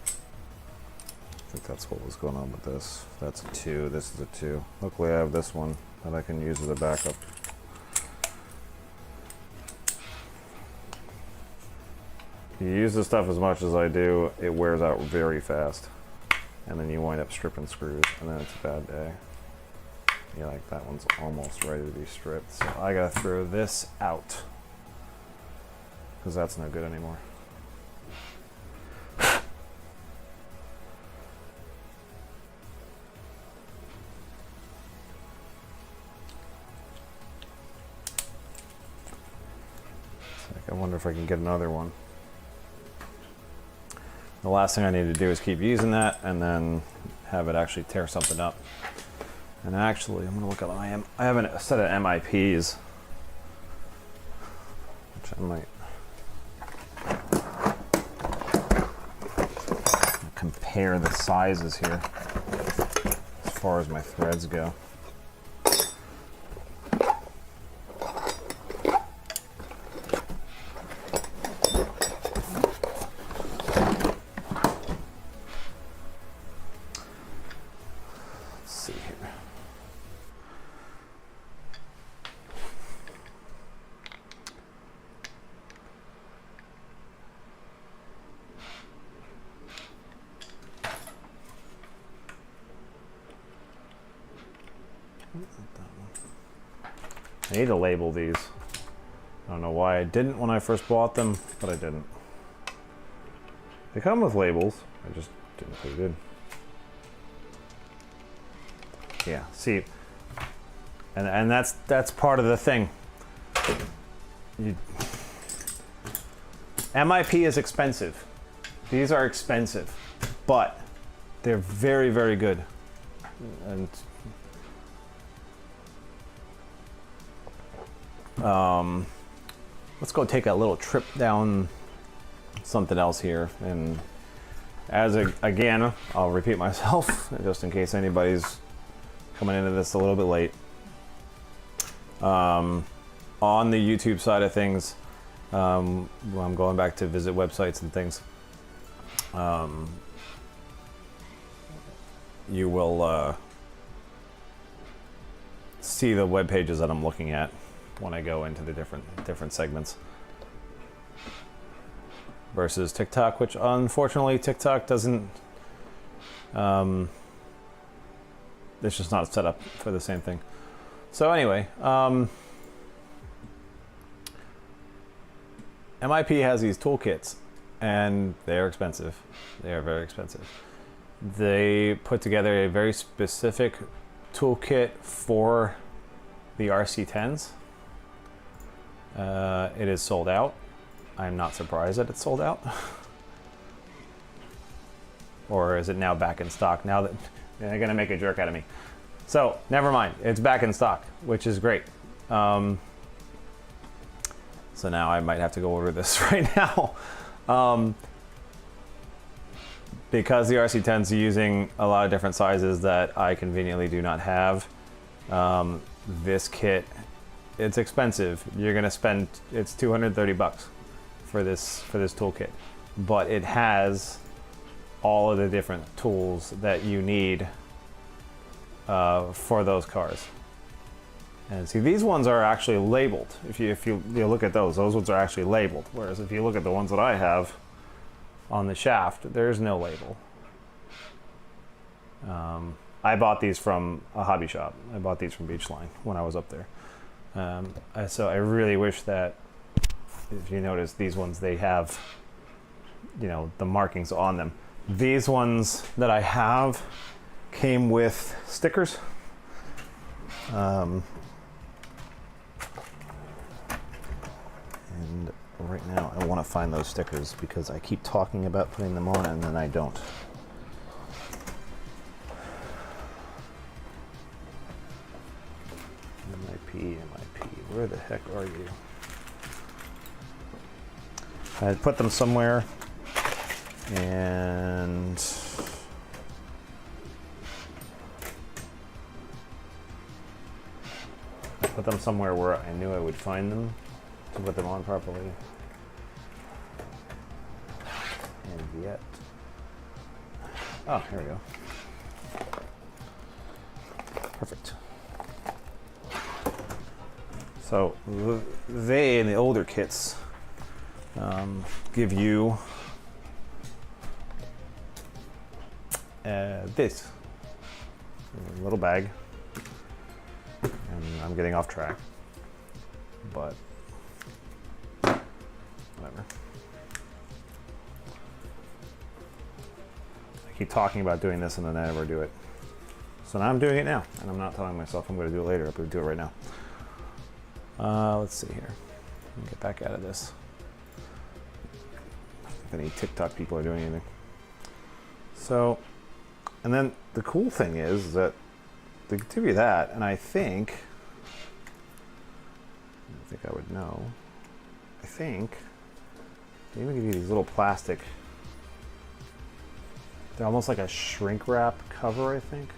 I think that's what was going on with this. That's a 2, this is a 2. Luckily I have this one that I can use as a backup. You use this stuff as much as I do, it wears out very fast. And then you wind up stripping screws, and then it's a bad day. Yeah, like that one's almost ready to be stripped. So I gotta throw this out, because that's no good anymore. I wonder if I can get another one. The last thing I need to do is keep using that and then have it actually tear something up. And actually, I'm going to look at I have a set of MIPs, which I might compare the sizes here as far as my threads go. I need to label these. I don't know why I didn't when I first bought them, but I didn't. They come with labels. I just didn't put it in. Yeah, see, and that's part of the thing. MIP is expensive. These are expensive, but they're very, very good. And let's go take a little trip down something else here. And again, I'll repeat myself just in case anybody's coming into this a little bit late. On the YouTube side of things, I'm going back to visit websites and things. You will see the web pages that I'm looking at when I go into the different segments. Versus TikTok, which unfortunately TikTok doesn't. It's just not set up for the same thing. So anyway, MIP has these toolkits, and they're expensive. They are very expensive. They put together a very specific toolkit for the RC10s. It is sold out. I'm not surprised that it's sold out. Or is it now back in stock? Now that they're gonna make a jerk out of me. So never mind, it's back in stock, which is great. So now I might have to go order this right now. Because the RC10s are using a lot of different sizes that I conveniently do not have. This kit, it's expensive. You're gonna spend, it's $230 for this toolkit, but it has all of the different tools that you need for those cars. And see, these ones are actually labeled. If you look at those ones are actually labeled. Whereas if you look at the ones that I have on the shaft, there's no label. I bought these from a hobby shop. I bought these from Beachline when I was up there. So I really wish that, if you notice, these ones, they have, the markings on them. These ones that I have came with stickers. And right now I want to find those stickers because I keep talking about putting them on and then I don't. MIP, where the heck are you? I put them somewhere and I put them somewhere where I knew I would find them to put them on properly. And yet, oh, here we go. Perfect. So they, in the older kits, give you this little bag, and I'm getting off track, but whatever. I keep talking about doing this and then I never do it. So now I'm doing it now, and I'm not telling myself I'm going to do it later. I'm going to do it right now. Let's see here. Let me get back out of this. If any TikTok people are doing anything. So, and then the cool thing is that they give you that, and I think I would know. I think they even give you these little plastic. They're almost like a shrink wrap cover, I think.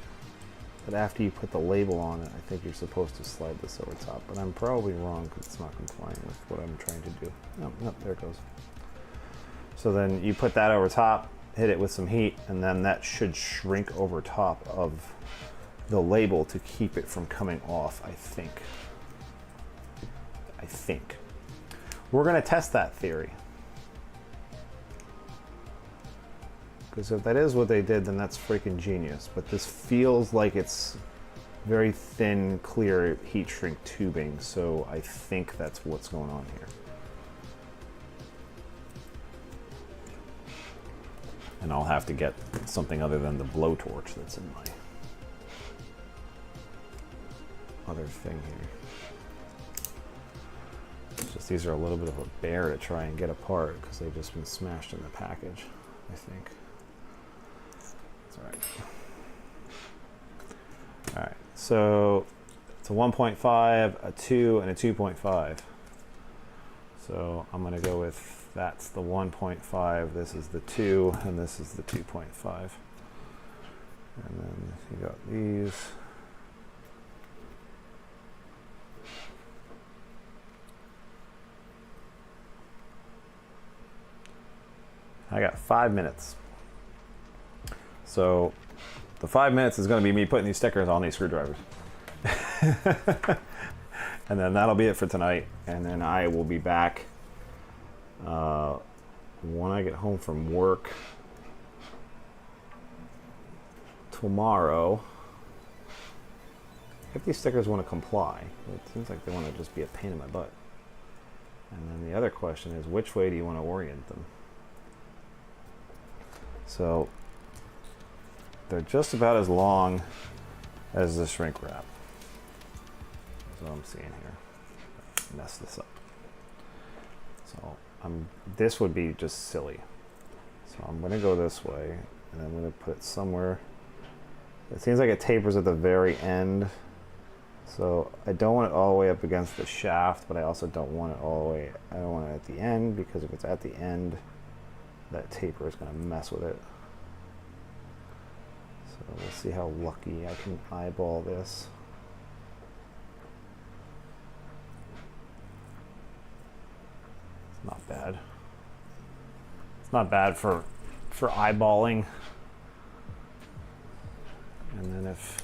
But after you put the label on it, I think you're supposed to slide this over top. But I'm probably wrong because it's not complying with what I'm trying to do. No, there it goes. So then you put that over top, hit it with some heat, and then that should shrink over top of the label to keep it from coming off, I think. We're going to test that theory. Because if that is what they did, then that's freaking genius. But this feels like it's very thin, clear heat shrink tubing, so I think that's what's going on here. And I'll have to get something other than the blowtorch that's in my other thing here. It's just these are a little bit of a bear to try and get apart because they've just been smashed in the package, I think. That's all right. All right, so it's a 1.5, a 2, and a 2.5. So I'm going to go with, that's the 1.5, this is the 2, and this is the 2.5. And then you got these. I got 5 minutes. So the 5 minutes is going to be me putting these stickers on these screwdrivers. And then that'll be it for tonight. And then I will be back when I get home from work tomorrow. If these stickers want to comply, it seems like they want to just be a pain in my butt. And then the other question is, which way do you want to orient them? So they're just about as long as the shrink wrap. That's what I'm seeing here. Mess this up. So this would be just silly. So I'm going to go this way, and I'm going to put it somewhere. It seems like it tapers at the very end. So I don't want it all the way up against the shaft, but I also don't want it all the way. I don't want it at the end, because if it's at the end, that taper is going to mess with it. So we'll see how lucky I can eyeball this. It's not bad. It's not bad for eyeballing. And then if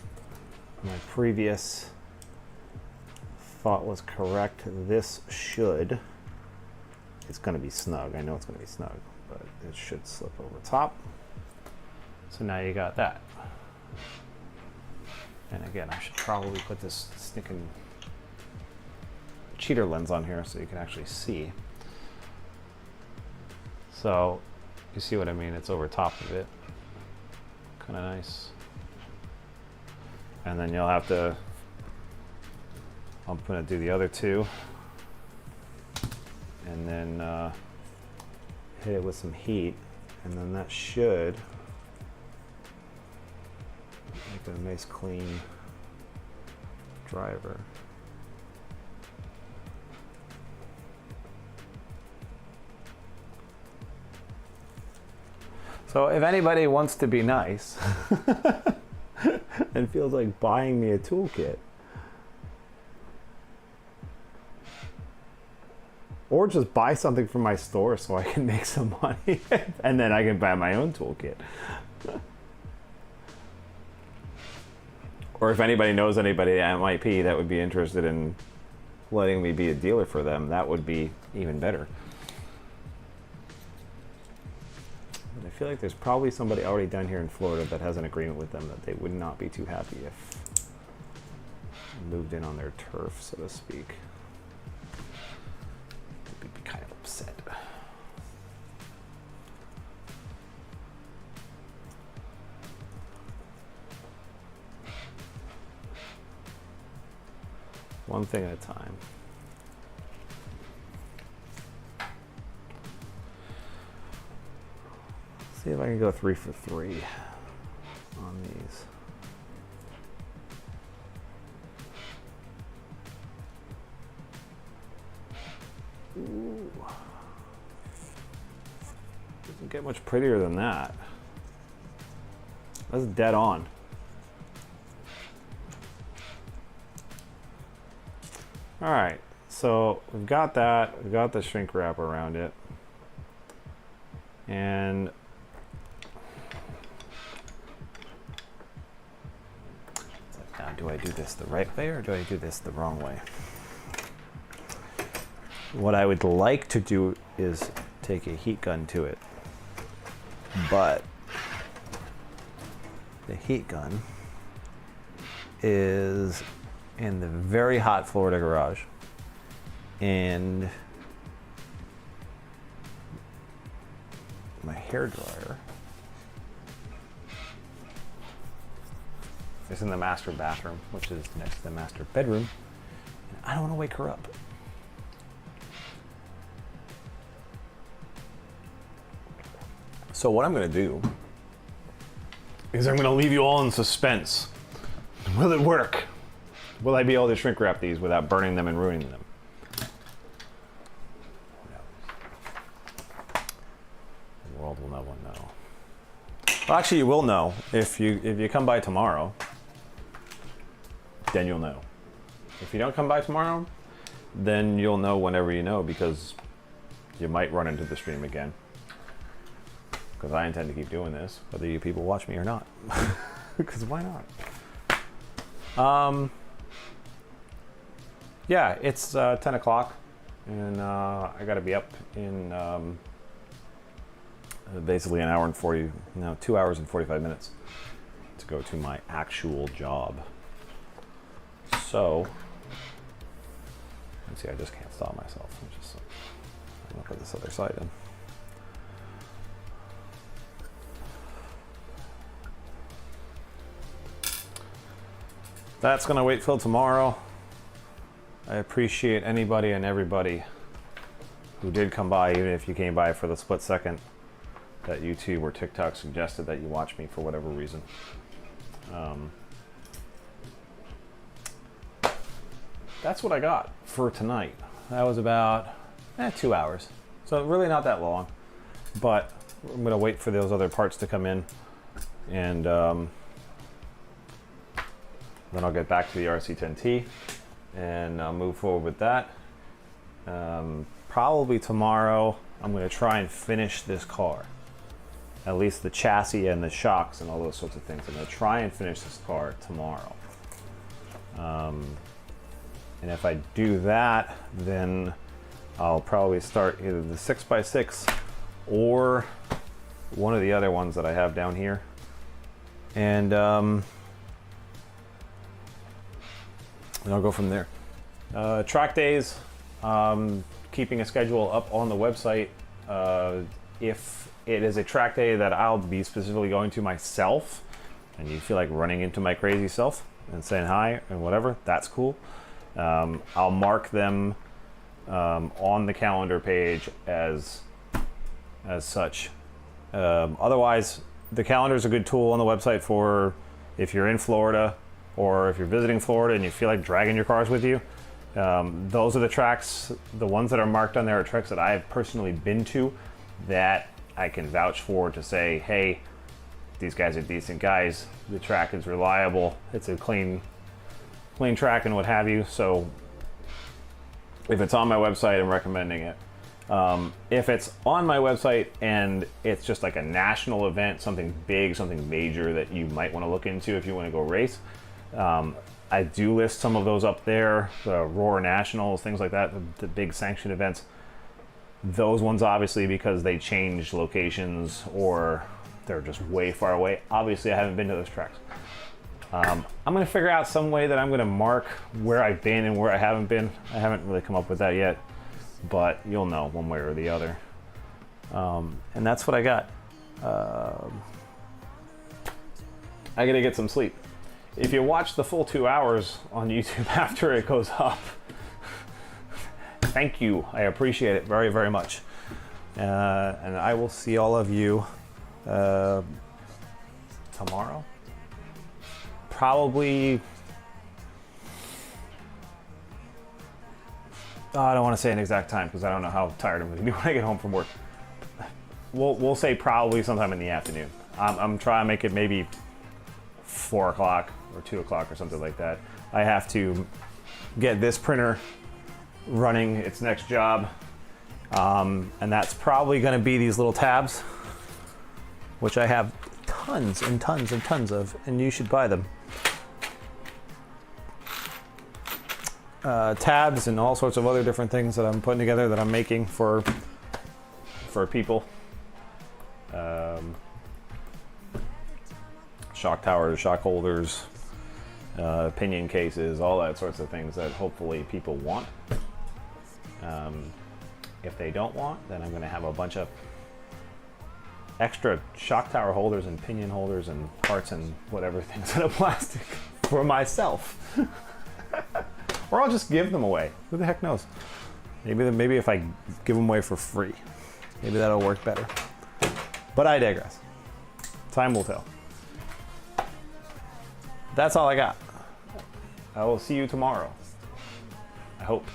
my previous thought was correct, this should, it's going to be snug. I know it's going to be snug, but it should slip over top. So now you got that. And again, I should probably put this stinking cheater lens on here so you can actually see. So you see what I mean? It's over top of it. Kind of nice. And then you'll have to, I'm going to do the other two. And then hit it with some heat. And then that should make a nice clean driver. So if anybody wants to be nice and feels like buying me a toolkit, or just buy something from my store so I can make some money and then I can buy my own toolkit. Or if anybody knows anybody at MIP that would be interested in letting me be a dealer for them, that would be even better. And I feel like there's probably somebody already down here in Florida that has an agreement with them that they would not be too happy if I moved in on their turf, so to speak. They'd be kind of upset. One thing at a time. See if I can go 3 for 3 on these. Ooh. Doesn't get much prettier than that. That's dead on. All right, so we've got that. We've got the shrink wrap around it. And now, do I do this the right way or do I do this the wrong way? What I would like to do is take a heat gun to it, but the heat gun is in the very hot Florida garage, and my hair dryer is in the master bathroom, which is next to the master bedroom. And I don't want to wake her up. So what I'm going to do is I'm going to leave you all in suspense. Will it work? Will I be able to shrink wrap these without burning them and ruining them? The world will never know. Well, actually, you will know if you come by tomorrow. Then you'll know. If you don't come by tomorrow, then you'll know whenever you know, because you might run into the stream again. Because I intend to keep doing this, whether you people watch me or not. Because why not? Yeah, it's 10 o'clock, and I got to be up in basically 2 hours and 45 minutes to go to my actual job. So, let's see, I just can't stop myself. I'm gonna put this other side in. That's gonna wait till tomorrow. I appreciate anybody and everybody who did come by, even if you came by for the split second that YouTube or TikTok suggested that you watch me for whatever reason. That's what I got for tonight. That was about 2 hours. So really not that long, but I'm gonna wait for those other parts to come in, and then I'll get back to the RC10T and I'll move forward with that. Probably tomorrow I'm gonna try and finish this car. At least the chassis and the shocks and all those sorts of things. I'm gonna try and finish this car tomorrow. And if I do that, then I'll probably start either the 6x6 or one of the other ones that I have down here. And I'll go from there. Track days, keeping a schedule up on the website. If it is a track day that I'll be specifically going to myself, and you feel like running into my crazy self and saying hi and whatever, that's cool. I'll mark them on the calendar page as such. Otherwise, the calendar is a good tool on the website for if you're in Florida or if you're visiting Florida and you feel like dragging your cars with you. Those are the tracks, the ones that are marked on there are tracks that I have personally been to that I can vouch for to say, hey, these guys are decent guys, the track is reliable, it's a clean track and what have you. So if it's on my website, I'm recommending it. If it's on my website and it's just like a national event, something big, something major that you might want to look into if you want to go race, I do list some of those up there, the Roar Nationals, things like that, the big sanctioned events. Those ones, obviously, because they change locations or they're just way far away. Obviously, I haven't been to those tracks. I'm going to figure out some way that I'm going to mark where I've been and where I haven't been. I haven't really come up with that yet, but you'll know one way or the other. And that's what I got. I got to get some sleep. If you watch the full 2 hours on YouTube after it goes up, thank you. I appreciate it very, very much. And I will see all of you tomorrow. Probably, I don't want to say an exact time because I don't know how tired I'm going to be when I get home from work. We'll say probably sometime in the afternoon. I'm trying to make it maybe 4 o'clock or 2 o'clock or something like that. I have to get this printer running its next job, and that's probably going to be these little tabs, which I have tons and tons and tons of, and you should buy them. Tabs and all sorts of other different things that I'm putting together that I'm making for people. Shock towers, shock holders, pinion cases, all that sorts of things that hopefully people want. If they don't want, then I'm going to have a bunch of extra shock tower holders and pinion holders and parts and whatever things that are plastic for myself. Or I'll just give them away. Who the heck knows? Maybe if I give them away for free, maybe that'll work better. But I digress. Time will tell. That's all I got. I will see you tomorrow. I hope.